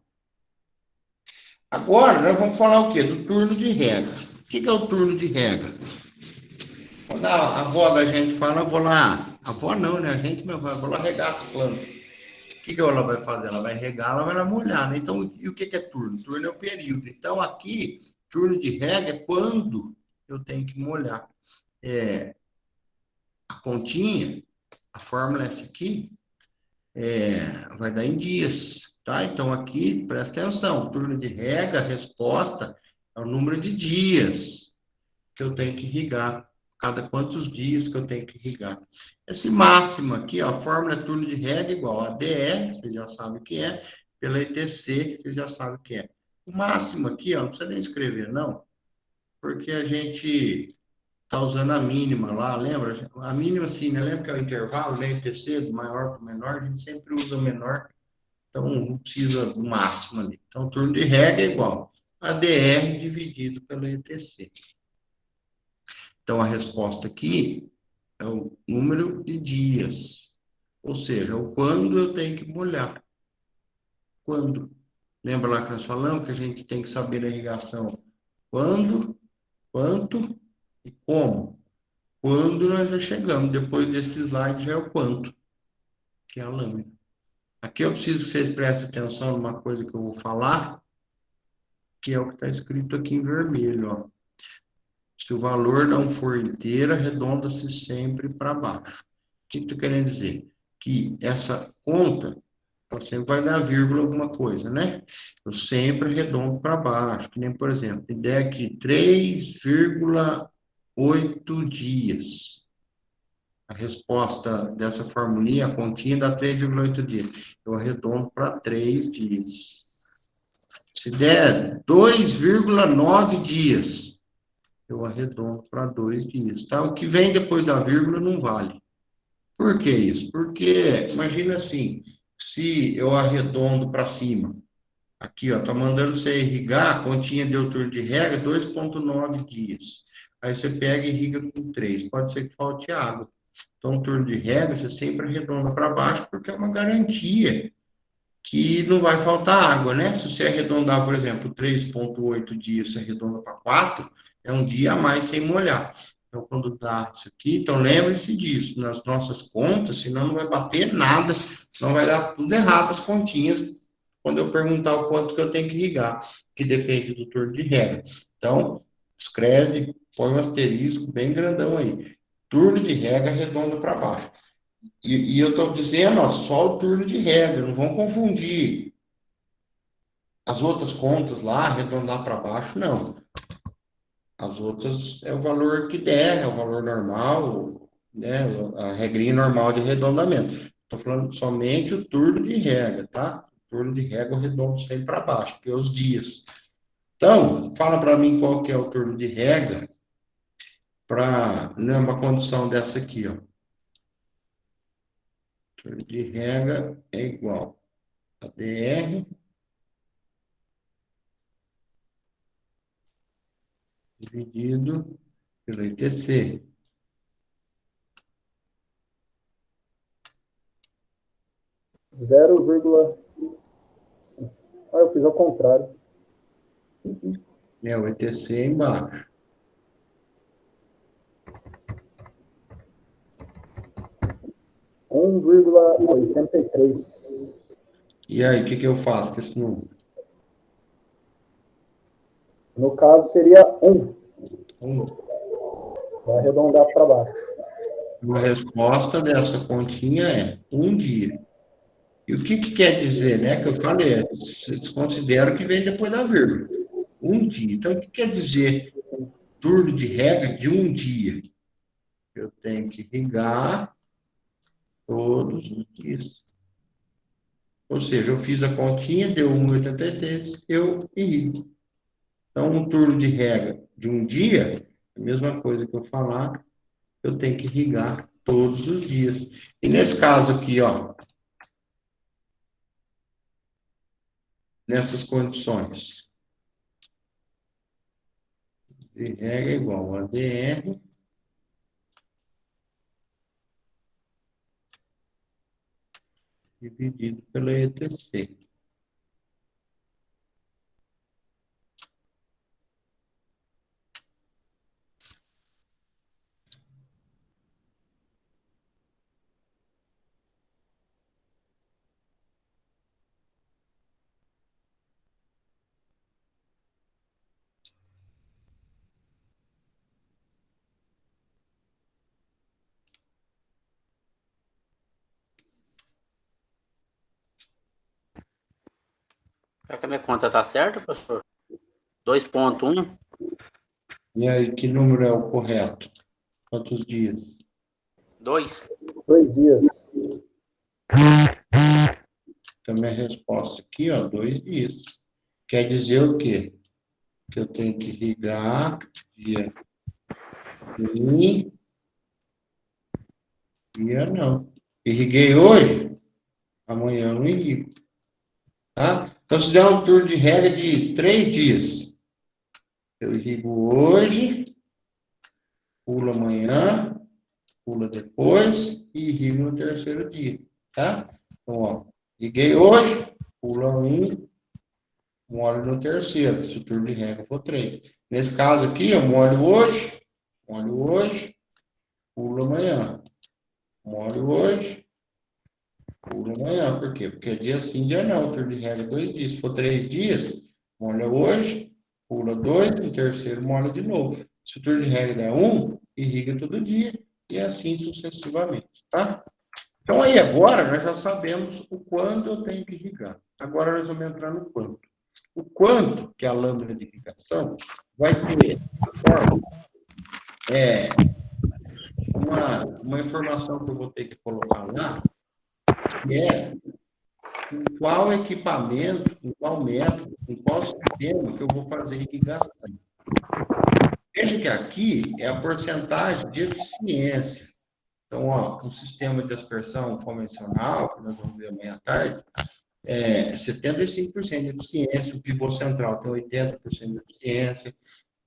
Agora, nós vamos falar o quê? Do turno de rega. O que é o turno de rega? Quando a avó da gente fala, eu vou lá. A avó não, né? A gente mesmo vai, vou lá regar as plantas. O que ela vai fazer? Ela vai regar, ela vai lá molhar, né? Então, e o que é turno? Turno é o período. Então, aqui, turno de rega é quando eu tenho que molhar. A continha, a fórmula é essa aqui, vai dar em dias, tá? Então, aqui, presta atenção, turno de rega, a resposta é o número de dias que eu tenho que irrigar. Cada quantos dias que eu tenho que irrigar. Esse máximo aqui, ó, a fórmula é turno de rega igual a DR, você já sabe o que é, pela ETC, você já sabe o que é. O máximo aqui, ó, não precisa nem escrever, não, porque a gente tá usando a mínima lá, lembra? A mínima, sim, né? Lembra que é o intervalo, né? ETC, do maior para o menor, a gente sempre usa o menor, então não precisa do máximo ali. Então, o turno de rega é igual a DR dividido pelo ETC. Então, a resposta aqui é o número de dias, ou seja, o quando eu tenho que molhar. Quando? Lembra lá que nós falamos que a gente tem que saber a irrigação quando, quanto e como. Quando nós já chegamos, depois desse slide já é o quanto, que é a lâmina. Aqui eu preciso que vocês prestem atenção numa coisa que eu vou falar, que é o que está escrito aqui em vermelho, ó. Se o valor não for inteiro, arredonda-se sempre para baixo. O que estou querendo dizer? Que essa conta, ela sempre vai dar vírgula alguma coisa, né? Eu sempre arredondo para baixo, que nem, por exemplo, me der aqui 3,8 dias. A resposta dessa formulinha, a continha, dá 3,8 dias. Eu arredondo para 3 dias. Se der 2,9 dias, eu arredondo para 2 dias, tá? O que vem depois da vírgula não vale. Por que isso? Porque, imagina assim, se eu arredondo para cima, aqui, ó, tá mandando você irrigar, a continha deu turno de rega, 2,9 dias. Aí você pega e irriga com 3. Pode ser que falte água. Então, o turno de rega, você sempre arredonda para baixo, porque é uma garantia que não vai faltar água, né? Se você arredondar, por exemplo, 3,8 dias, você arredonda para 4, é um dia a mais sem molhar. Então, quando dá isso aqui, então lembre-se disso, nas nossas contas, senão não vai bater nada, senão vai dar tudo errado as continhas, quando eu perguntar o quanto que eu tenho que irrigar, que depende do turno de rega. Então, escreve, põe um asterisco bem grandão aí. Turno de rega arredonda para baixo. E eu estou dizendo, ó, só o turno de rega, não vão confundir as outras contas lá, arredondar para baixo, não. As outras é o valor que der, é o valor normal, né? A regrinha normal de arredondamento. Estou falando somente o turno de rega, tá? O turno de rega eu arredondo sempre para baixo, que é os dias. Então, fala para mim qual que é o turno de rega para uma condição dessa aqui, ó. Turno de rega é igual a DR dividido pelo ITC. 0,5. Ah, eu fiz ao contrário. Né? O ITC é embaixo. Um 1,83. E aí, o que eu faço com esse número? No caso, seria 1. Então, Vai arredondar para baixo. a resposta dessa continha é um dia. E o que quer dizer, né? Que eu falei, vocês consideram que vem depois da vírgula. Um dia. Então, o que quer dizer turno de rega de um dia? Eu tenho que irrigar todos os dias. Ou seja, eu fiz a continha, deu 1,83, eu irrigo. Então, um turno de rega de um dia, a mesma coisa que eu falar, eu tenho que irrigar todos os dias. E nesse caso aqui, ó, nessas condições, de rega é igual a DR dividido pela ETC. Será que a minha conta tá certa, professor? 2,1. E aí, que número é o correto? Quantos dias? 2. 2 dias. Então, minha resposta aqui, ó, 2 dias. Quer dizer o quê? Que eu tenho que irrigar dia sim, dia não. Irriguei hoje, amanhã eu não irrigo. Tá? Então, se der um turno de regra de 3 dias, eu irrigo hoje, pulo amanhã, pula depois e irrigo no terceiro dia. Tá? Então, ó, irriguei hoje, pula um, molho no terceiro, se o turno de regra for 3. Nesse caso aqui, eu molho hoje, pulo amanhã. Molho hoje, pulo amanhã. Por quê? Porque é dia sim, dia não. Turno de regra 2 dias. Se for 3 dias, molha hoje, pula 2, no terceiro molha de novo. Se o turno de regra é 1, irriga todo dia e assim sucessivamente, tá? Então aí agora nós já sabemos o quando eu tenho que irrigar. Agora nós vamos entrar no quanto. O quanto, que é a lâmina de irrigação, vai ter a forma, uma informação que eu vou ter que colocar lá, que é em qual equipamento, em qual método, em qual sistema que eu vou fazer irrigação. Veja que aqui é a porcentagem de eficiência. Então, ó, um sistema de aspersão convencional, que nós vamos ver amanhã à tarde, 75% de eficiência, o pivô central tem 80% de eficiência,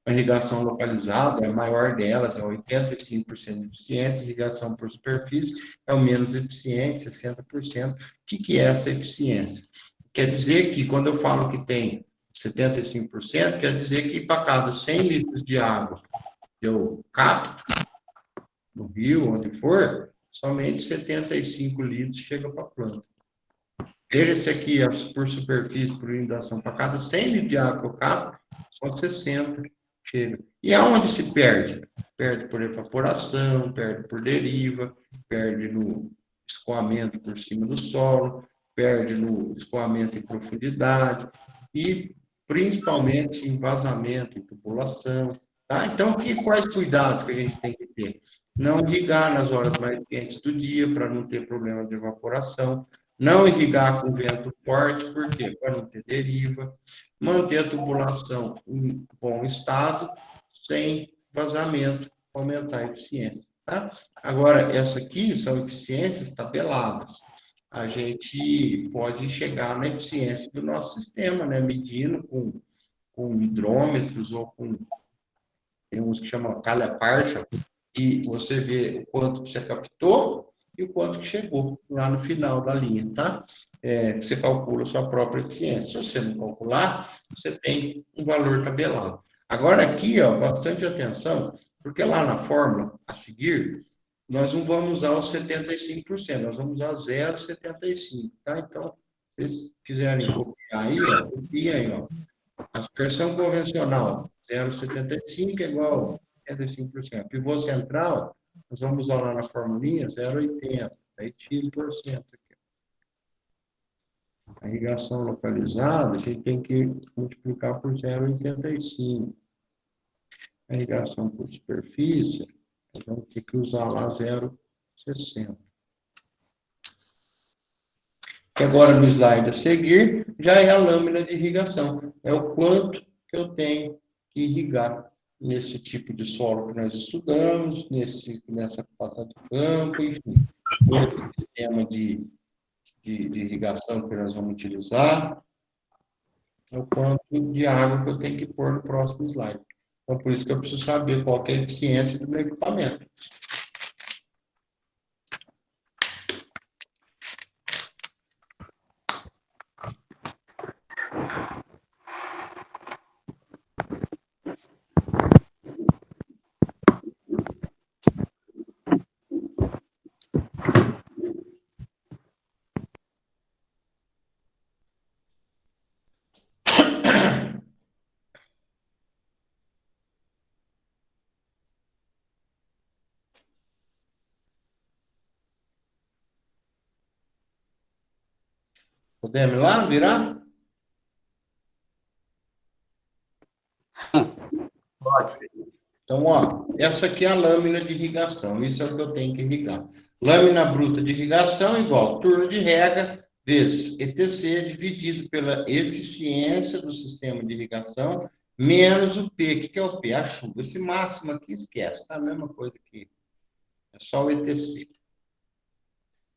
a irrigação localizada é a maior delas, é 85% de eficiência, irrigação por superfície é o menos eficiente, 60%. O que é essa eficiência? Quer dizer que, quando eu falo que tem 75%, quer dizer que para cada 100 litros de água que eu capto, no rio, onde for, somente 75 litros chega para a planta. Veja se aqui, por superfície, por inundação, para cada 100 litros de água que eu capto, só 60 chega. E aonde se perde? Perde por evaporação, perde por deriva, perde no escoamento por cima do solo, perde no escoamento em profundidade e, principalmente, em vazamento, em tubulação. Tá? Então, quais cuidados que a gente tem que ter? Não irrigar nas horas mais quentes do dia, para não ter problema de evaporação. Não irrigar com vento forte, por quê? Para não ter deriva. Manter a tubulação em bom estado, sem vazamento, aumentar a eficiência. Tá? Agora, essa aqui são eficiências tabeladas. A gente pode chegar na eficiência do nosso sistema, né? Medindo com hidrômetros ou com, tem uns que chamam calha parcha, e você vê o quanto que você captou e o quanto que chegou lá no final da linha, tá? Você calcula a sua própria eficiência. Se você não calcular, você tem um valor tabelado. Agora aqui, ó, bastante atenção, porque lá na fórmula a seguir, nós não vamos usar os 75%, nós vamos usar 0,75, tá? Então, se vocês quiserem copiar aí, ó, copia aí, ó. Aspersão convencional, 0,75 é igual a 75%. Pivô central, nós vamos usar lá na formulinha 0,80. Aí tira por cento aqui. A irrigação localizada, a gente tem que multiplicar por 0,85. A irrigação por superfície, nós vamos ter que usar lá 0,60. Que agora no slide a seguir, já é a lâmina de irrigação. É o quanto que eu tenho que irrigar nesse tipo de solo que nós estudamos, nessa capacidade de campo, enfim. Esse sistema de irrigação que nós vamos utilizar, é o quanto de água que eu tenho que pôr no próximo slide. Então, por isso que eu preciso saber qual que é a eficiência do meu equipamento. Podemos ir lá virar? Então, ó, essa aqui é a lâmina de irrigação, isso é o que eu tenho que irrigar. Lâmina bruta de irrigação igual turno de rega vezes ETC dividido pela eficiência do sistema de irrigação menos o P. O que é o P? A chuva. Esse máximo aqui esquece, tá? A mesma coisa que é só o ETC.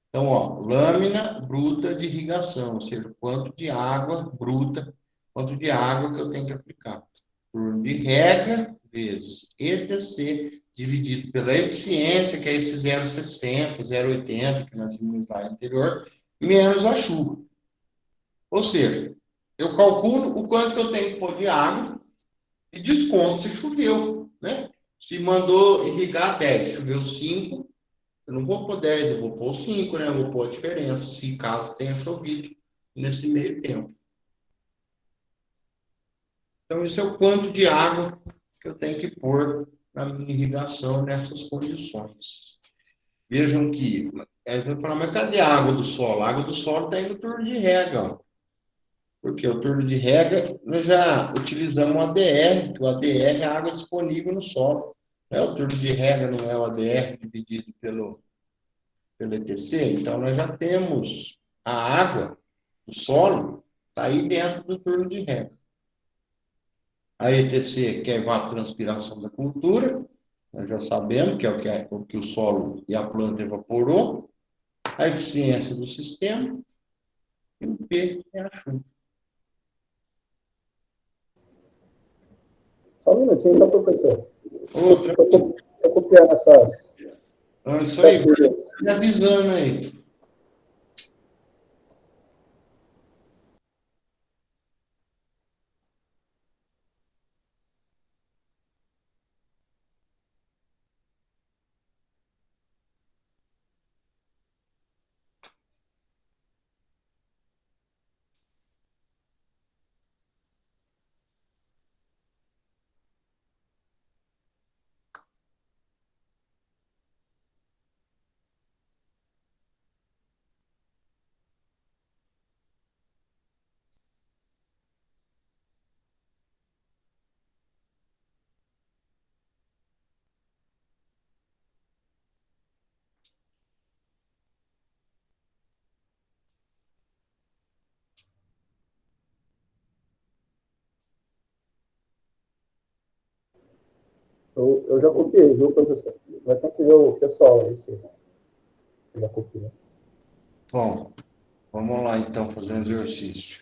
Então, ó, lâmina bruta de irrigação, ou seja, quanto de água bruta, quanto de água que eu tenho que aplicar. Turno de rega vezes ETC, dividido pela eficiência, que é esse 0,60, 0,80, que nós vimos lá anterior, menos a chuva. Ou seja, eu calculo o quanto que eu tenho que pôr de água e desconto se choveu, né? Se mandou irrigar 10, choveu 5, eu não vou pôr 10, eu vou pôr 5, né? Eu vou pôr a diferença, se caso tenha chovido nesse meio tempo. Então, isso é o quanto de água que eu tenho que pôr na minha irrigação nessas condições. Vejam que, aí você vai falar, mas cadê a água do solo? A água do solo está aí no turno de rega, ó. Porque o turno de rega, nós já utilizamos o ADR, que o ADR é a água disponível no solo. Não é o turno de rega, não é o ADR dividido pelo ETC, então nós já temos a água do solo, está aí dentro do turno de rega. A ETC, que é a evapotranspiração da cultura, nós já sabemos que é o que o solo e a planta evaporou, a eficiência do sistema, e o P é a chuva. Só um minutinho, tá, professor? Outra. Tô copiando essas Então, isso aí, folhas. me avisando aí. Eu já copiei, viu, professor? Vai ter que ver o pessoal aí, se eu já copiei. Bom, vamos lá então fazer um exercício.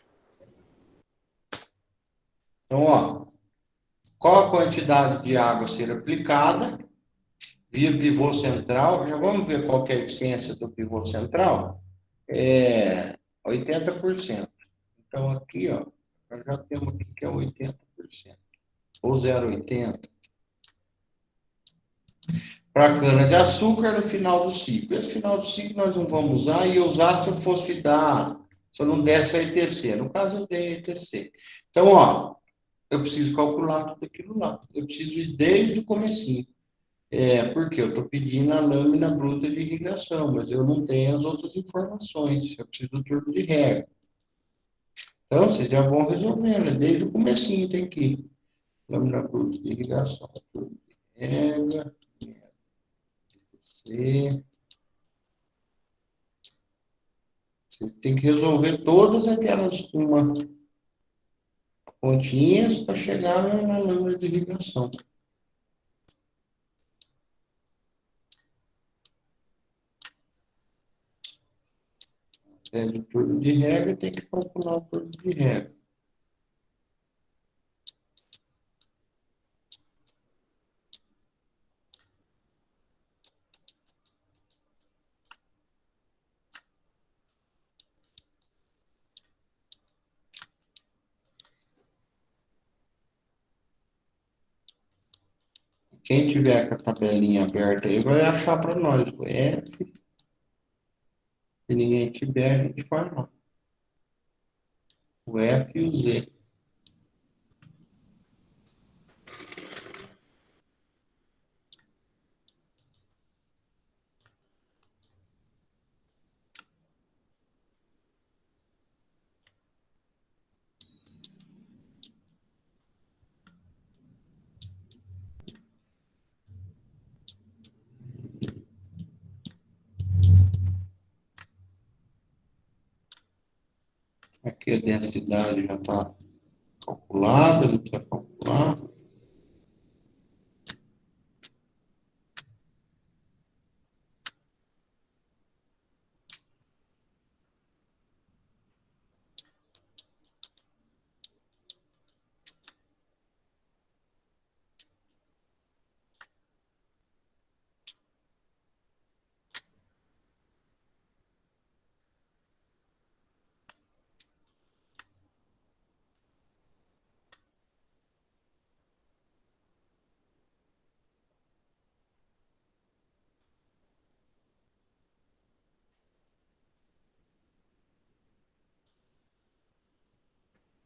Então, ó, qual a quantidade de água a ser aplicada via pivô central? Já vamos ver qual que é a eficiência do pivô central? É 80%. Então, aqui, ó, nós já temos aqui que é 80%, ou 0,80. Para cana-de-açúcar no final do ciclo. Esse final do ciclo nós não vamos usar, e usar se eu fosse dar, se eu não desse a ETC. No caso, eu dei a ETC. Então, ó, eu preciso calcular tudo aquilo lá. Eu preciso ir desde o comecinho. Porque eu estou pedindo a lâmina bruta de irrigação, mas eu não tenho as outras informações. Eu preciso do turbo de rega. Então, vocês já vão resolvendo, desde o comecinho tem que ir. Lâmina bruta de irrigação, turbo de rega, C. Você tem que resolver todas aquelas pontinhas para chegar na lâmina de irrigação. Do turbo de rega, tem que calcular o turbo de rega. Quem tiver com a tabelinha aberta aí vai achar para nós o F. Se ninguém tiver, a gente faz não. O F e o Z. Aqui a densidade já está calculada, não precisa calcular.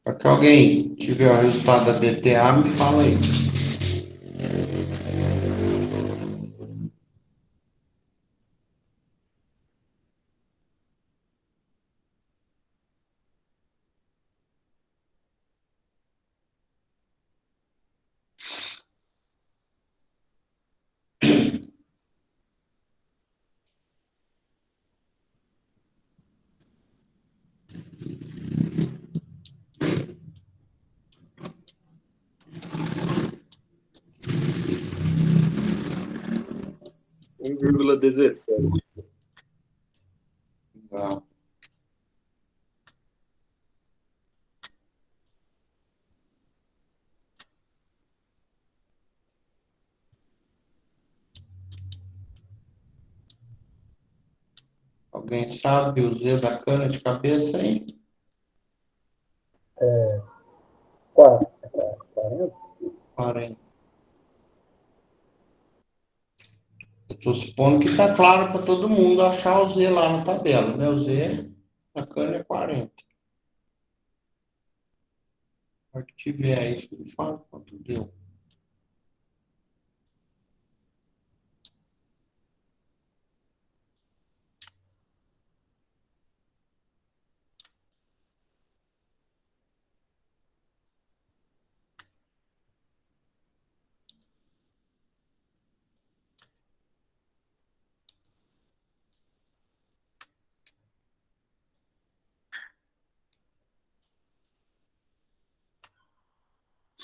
Para que alguém tiver o resultado da DTA, me fala aí. Um 1,17. Legal. Alguém sabe o Z da cana de cabeça aí? 40. 40. Eu estou supondo que está claro para todo mundo achar o Z lá na tabela, né? O Z da cana é 40. Se tiver aí, me fala quanto deu.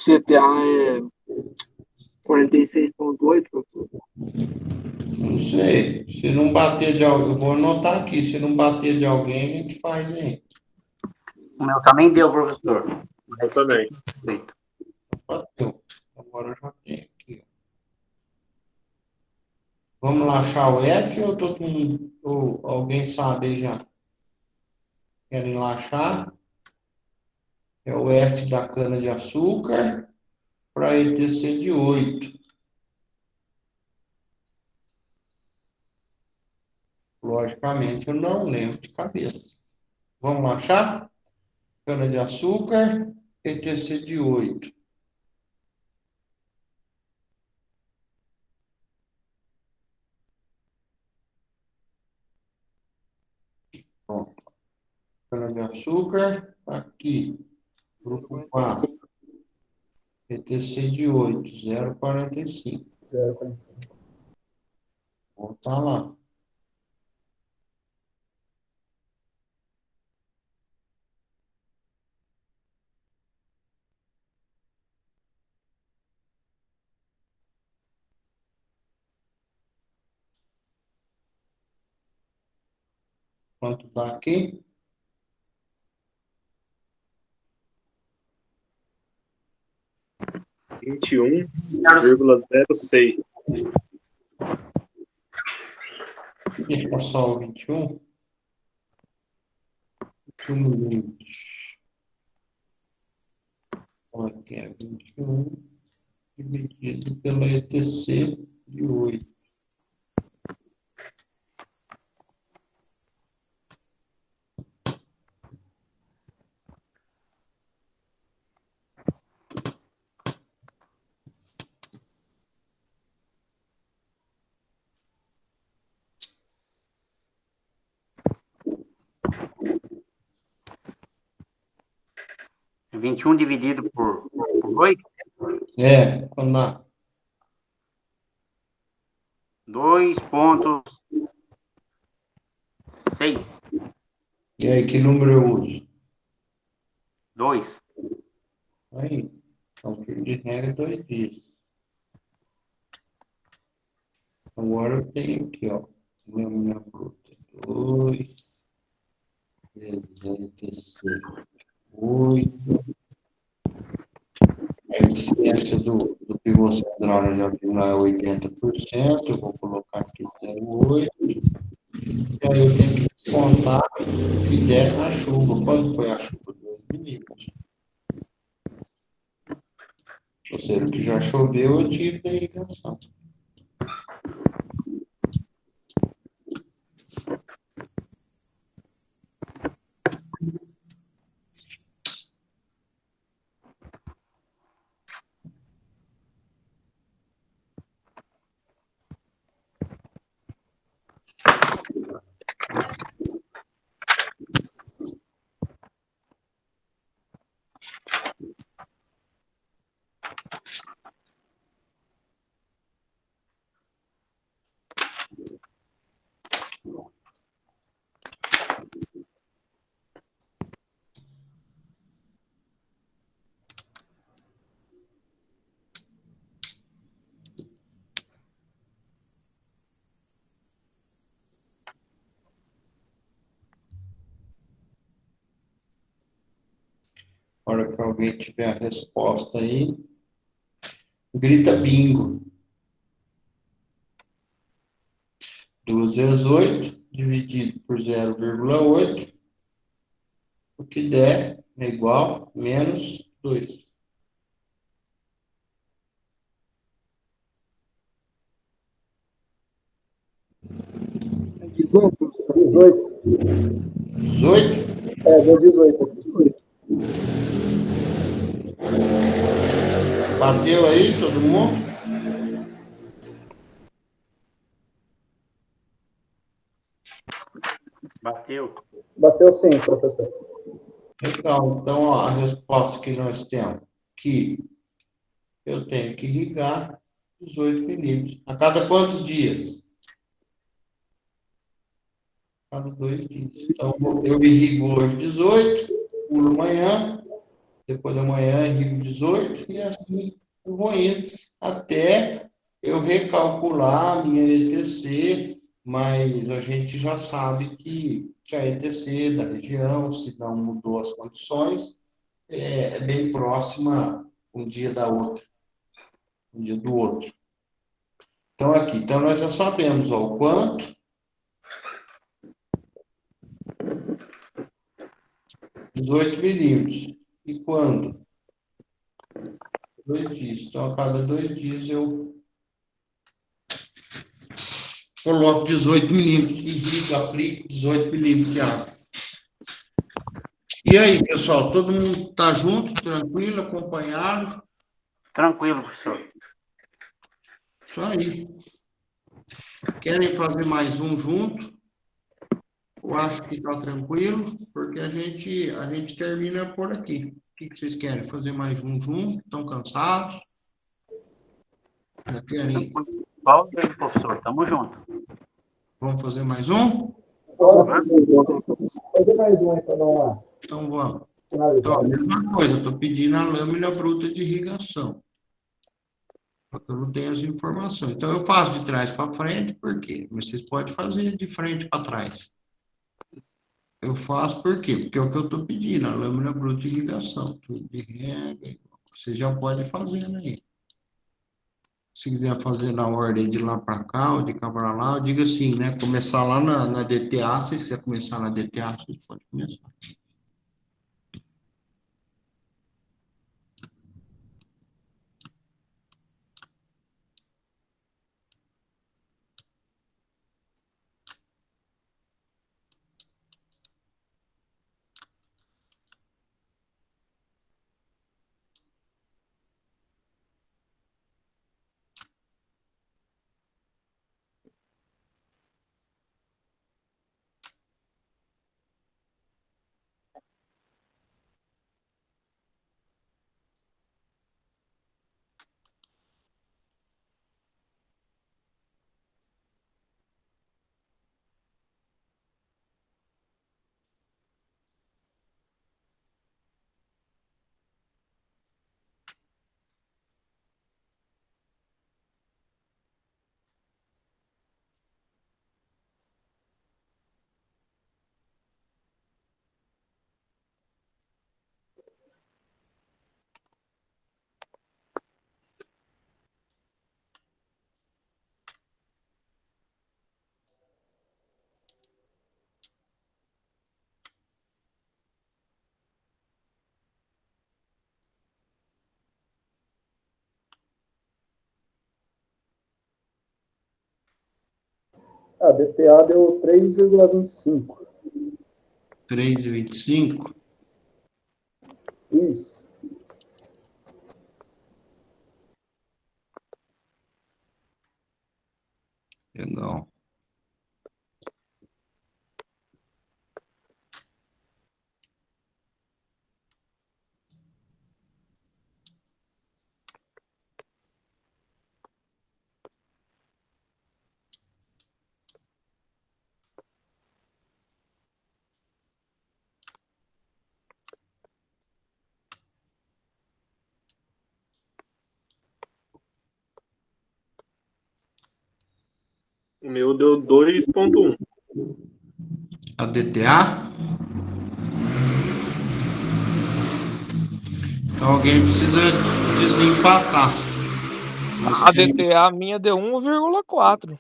CTA é 46,8, professor. Não sei. Se não bater de alguém, eu vou anotar aqui. Se não bater de alguém, a gente faz aí. O meu também deu, professor. Eu também. Feito. Bateu. Agora eu já tenho aqui. Vamos lá achar o F ou, ou alguém sabe aí já? Querem lá achar? É o F da cana-de-açúcar para ETC de 8. Logicamente, eu não lembro de cabeça. Vamos achar? Cana-de-açúcar, ETC de 8. Pronto. Cana-de-açúcar, aqui. Grupo 4. ETC de 8, 0,45. 0,45. Vou botar lá. Quanto dá aqui? 21,06. Deixa só o 21. 21 milímetros. Aqui é 21 dividido pela ETC de 8. É 21 dividido por 8? É, quando dá? 2,6. E aí, que número eu uso? 2. Aí. Então, de regra, 2 dias. Agora eu tenho aqui, ó. Lâmina bruta 2, vezes 8. A eficiência do pivô central já é 80%. Eu vou colocar aqui 0,8. E aí eu tenho que descontar o que der na chuva. Quanto foi a chuva? 2 milímetros. Ou seja, o que já choveu, eu tiro da irrigação. A hora que alguém tiver a resposta aí, grita bingo. 2 vezes 8, dividido por 0,8, o que der é igual a menos 2. É 18, professor. 18. 18? Deu 18 aqui. Bateu aí todo mundo? Bateu. Bateu sim, professor. Legal. Então, ó, a resposta que nós temos, que eu tenho que irrigar 18 milímetros. A cada quantos dias? A cada 2 dias. Então, eu irrigo hoje 18, pulo amanhã, depois da manhã irrigo 18, e assim eu vou indo até eu recalcular a minha ETC, mas a gente já sabe que a ETC da região, se não mudou as condições, é bem próxima um dia da outra, um dia do outro. Então, aqui, então nós já sabemos ó, o quanto, 18 milímetros. E quando? 2 dias. Então, a cada 2 dias eu coloco 18 milímetros, irrigo, aplico 18 milímetros de água. E aí, pessoal, todo mundo está junto, tranquilo, acompanhado? Tranquilo, professor. Isso aí. Querem fazer mais um junto? Eu acho que está tranquilo, porque a gente termina por aqui. O que vocês querem? Fazer mais um junto? Estão cansados? Já querem? Qual dele, professor? Tamo junto. Vamos fazer mais um? Bora fazer mais um aí para dar uma Então vamos. Então, a finalizada. mesma coisa, estou pedindo a lâmina bruta de irrigação. Porque eu não tenho as informações. Então, eu faço de trás para frente, por quê? Mas vocês podem fazer de frente para trás. Eu faço por quê? Porque é o que eu estou pedindo, a lâmina bruta de irrigação. Tudo de rega, você já pode fazer aí. Se quiser fazer na ordem de lá para cá, ou de cá para lá, eu digo assim, né? Começar lá na DTA, se você quiser começar na DTA, você pode começar. A DTA deu 3,25. 3,25. Isso. Legal. O meu deu 2,1. A DTA? Então alguém precisa desempatar. A DTA minha deu 1,4.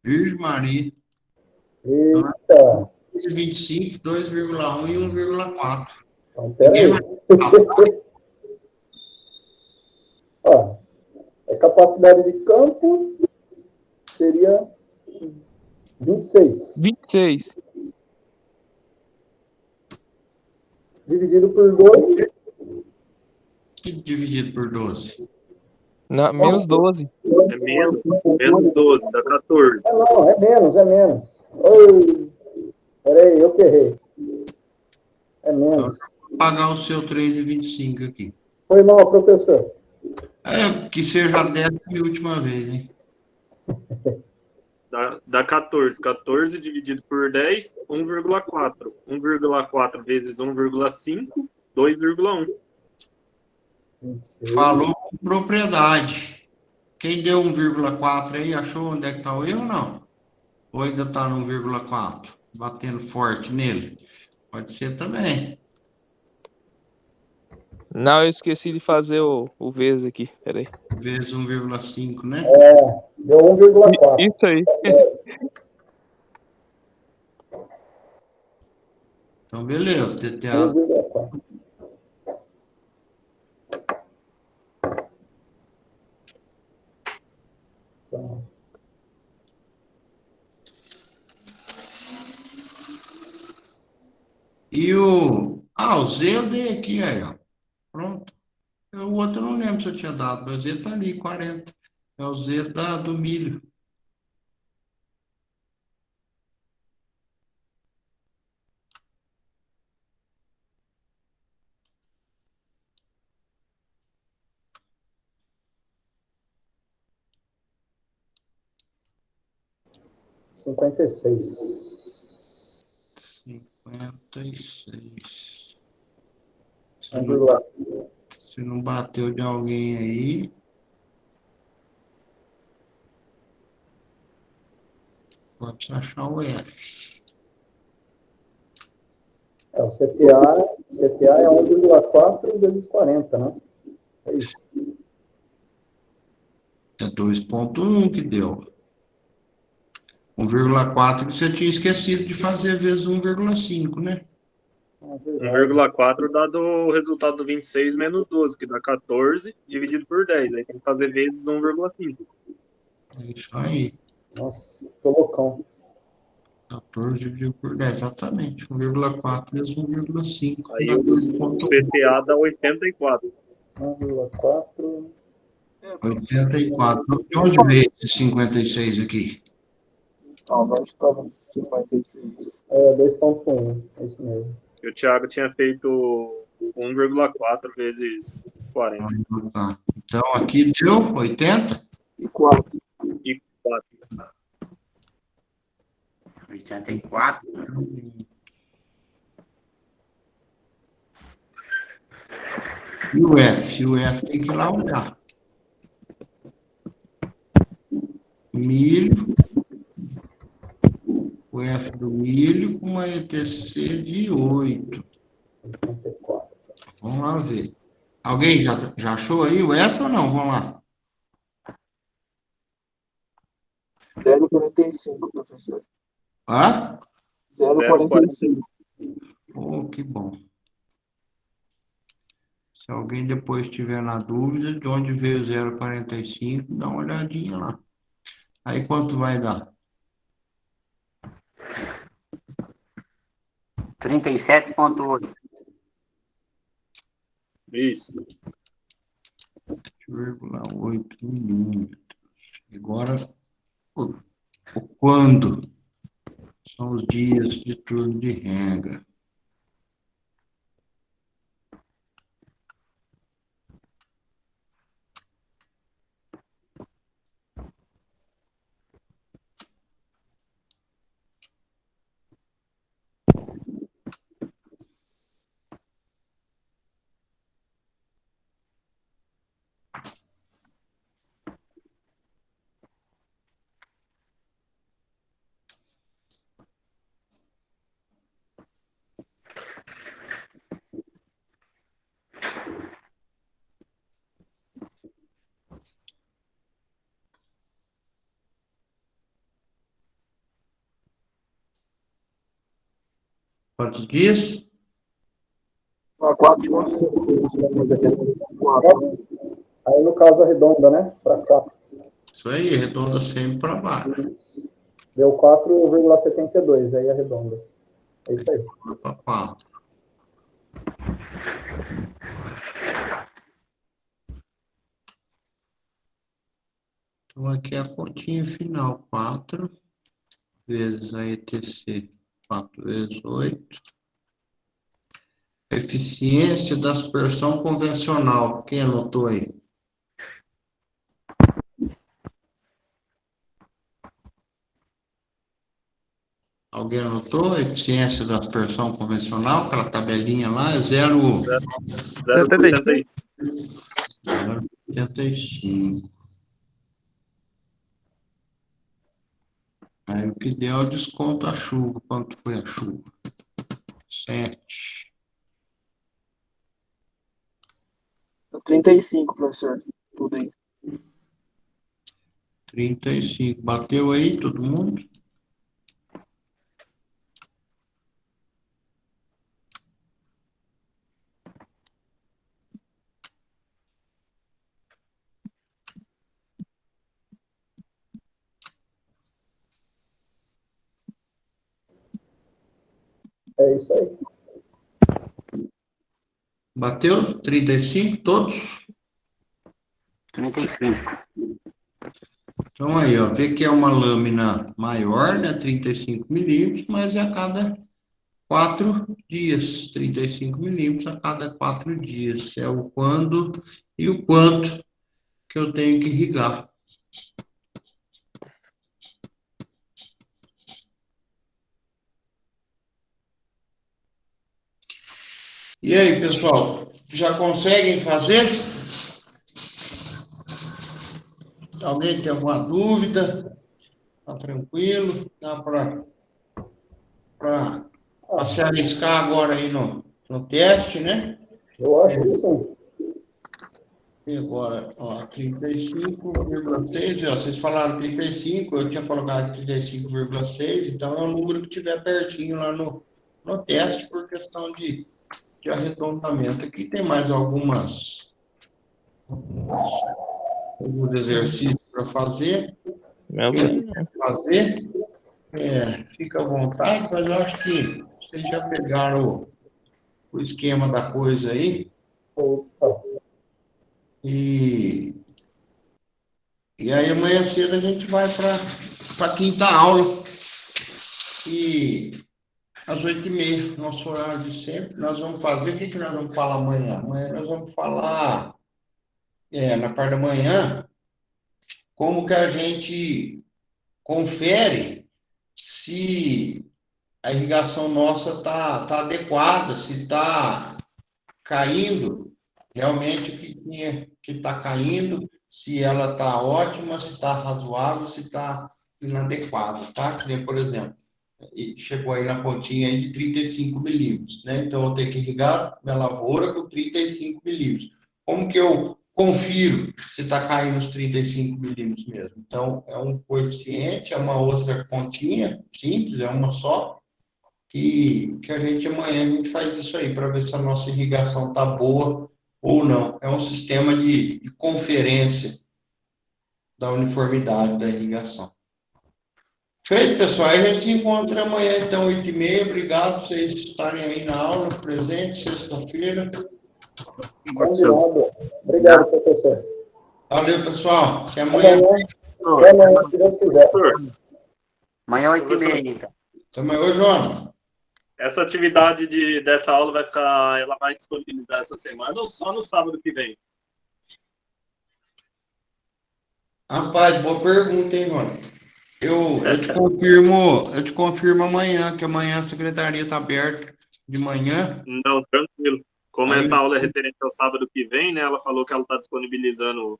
Virgem Maria. Eita. 25, 2,1 e 1,4. Então, peraí. Ó, a capacidade de campo seria 26. 26. Dividido por 12. Que dividido por 12? Não, menos 12. É menos 12, dá 14. Não, é menos, é menos. Oi, peraí, eu que errei. É menos. Vou pagar o seu 3,25 aqui. Foi mal, professor. Que seja a 10ª e última vez, hein? Dá 14. 14 dividido por 10, 1,4. 1,4 vezes 1,5, 2,1. 26. Falou com propriedade. Quem deu 1,4 aí, achou onde é que está o erro ou não? Ou ainda está no 1,4? Batendo forte nele? Pode ser também. Não, eu esqueci de fazer o vezes aqui. Peraí. Vezes 1,5, né? Deu 1,4. Isso aí. Então, beleza. TTA 1,4. Então, e o Z eu dei aqui, aí, ó. Pronto. O outro eu não lembro se eu tinha dado, mas o Z tá ali, 40. É o Z do milho. R$56. 56. Se 1,4. se não bateu de alguém aí, pode achar o F. O CTA é 1,4 vezes 40, né? É isso. É 2,1 que deu. 1,4 que você tinha esquecido de fazer vezes 1,5, né? É verdade. 1,4 dá do resultado do 26 menos 12, que dá 14 dividido por 10. Aí tem que fazer vezes 1,5. É isso aí. Nossa, tô loucão. 14 dividido por 10, exatamente. 1,4 vezes 1,5. Aí Dá o 2,1. PTA dá 84. 1,4. 84. De onde veio esse 56 aqui? Novamente para 56. É 2,1. É isso mesmo. E o Thiago tinha feito 1,4 vezes 40. Tá. Então, aqui deu 80? E 4. E 4. 84. E o F? O F tem que ir lá olhar. Milho. O F do milho com uma ETC de 8. 84. Vamos lá ver. Alguém já achou aí o F ou não? Vamos lá. 0,45, professor. Hã? 0,45. Oh, que bom. Se alguém depois tiver na dúvida de onde veio o 0,45, dá uma olhadinha lá. Aí quanto vai dar? 37,8. Isso. 7,8 milímetros. Agora, o quando são os dias de turno de rega. Quantos dias? 4,5. Aí, no caso, arredonda, né? Para 4. Isso aí, arredonda sempre para baixo. Deu 4,72, aí arredonda. É isso aí. Para 4. Então, aqui é a continha final. 4 vezes a ETC. 4 vezes 8. Eficiência da aspersão convencional. Quem anotou aí? Alguém anotou a eficiência da aspersão convencional? Aquela tabelinha lá é 0,75. Aí o que deu é o desconto a chuva. Quanto foi a chuva? 7. 35, professor. Tudo aí. 35. Bateu aí todo mundo? É isso aí. Bateu? 35? Todos? 35. Então aí, ó, vê que é uma lâmina maior, né? 35 milímetros, mas é a cada 4 dias. 35 milímetros a cada 4 dias. É o quando e o quanto que eu tenho que irrigar. E aí, pessoal, já conseguem fazer? Alguém tem alguma dúvida? Tá tranquilo? Dá para se arriscar agora aí no teste, né? Eu acho que sim. E agora, ó, 35,6, ó, vocês falaram 35, eu tinha colocado 35,6, então é o número que tiver pertinho lá no teste, por questão de arredondamento. Aqui tem mais alguns exercícios para fazer. Meu Quem bem, quer fazer, fica à vontade, mas eu acho que vocês já pegaram o esquema da coisa aí. Opa. E aí amanhã cedo a gente vai para a quinta aula. E às 8h30, nosso horário de sempre, nós vamos fazer. O que nós vamos falar amanhã? Amanhã nós vamos falar, na parte da manhã, como que a gente confere se a irrigação nossa tá adequada, se está caindo realmente o que tinha que estar caindo, se ela está ótima, se está razoável, se está inadequado, tá? Que nem, por exemplo, chegou aí na pontinha aí de 35 milímetros, né? Então, eu tenho que irrigar minha lavoura com 35 milímetros. Como que eu confiro se está caindo os 35 milímetros mesmo? Então, é um coeficiente, é uma outra continha, simples, é uma só, que amanhã a gente faz isso aí, para ver se a nossa irrigação está boa ou não. É um sistema de conferência da uniformidade da irrigação. Feito, pessoal. Aí a gente se encontra amanhã, então, 8h30. Obrigado por vocês estarem aí na aula, presente, sexta-feira. Combinado. Obrigado, professor. Valeu, pessoal. Até amanhã. Até amanhã, se Deus quiser. Professor, Amanhã 8h30, então. Até amanhã. Ô, João. essa atividade dessa aula ela vai disponibilizar essa semana ou só no sábado que vem? Rapaz, boa pergunta, hein, João? Eu te confirmo amanhã, que amanhã a secretaria está aberta de manhã. Não, tranquilo. Como Aí- essa aula é referente ao sábado que vem, né? Ela falou que ela está disponibilizando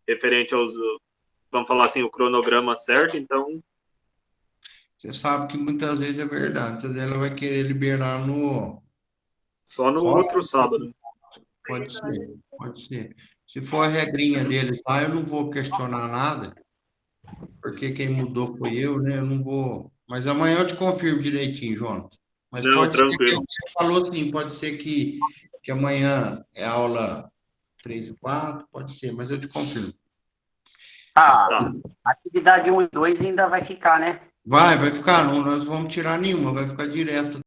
referente aos, vamos falar assim, o cronograma certo, então Você sabe que muitas vezes é verdade. Muitas vezes ela vai querer liberar no... só no outro sábado. Pode ser, pode ser. Se for a regrinha deles lá, eu não vou questionar nada, porque quem mudou foi eu, né? Eu não vou. Mas amanhã eu te confirmo direitinho, João. Mas Não, pode ser que tranquilo. você falou assim, pode ser que amanhã é aula 3 e 4, pode ser, mas eu te confirmo. Tá. A atividade 1 e 2 ainda vai ficar, né? Vai ficar, não, nós vamos tirar nenhuma, vai ficar direto.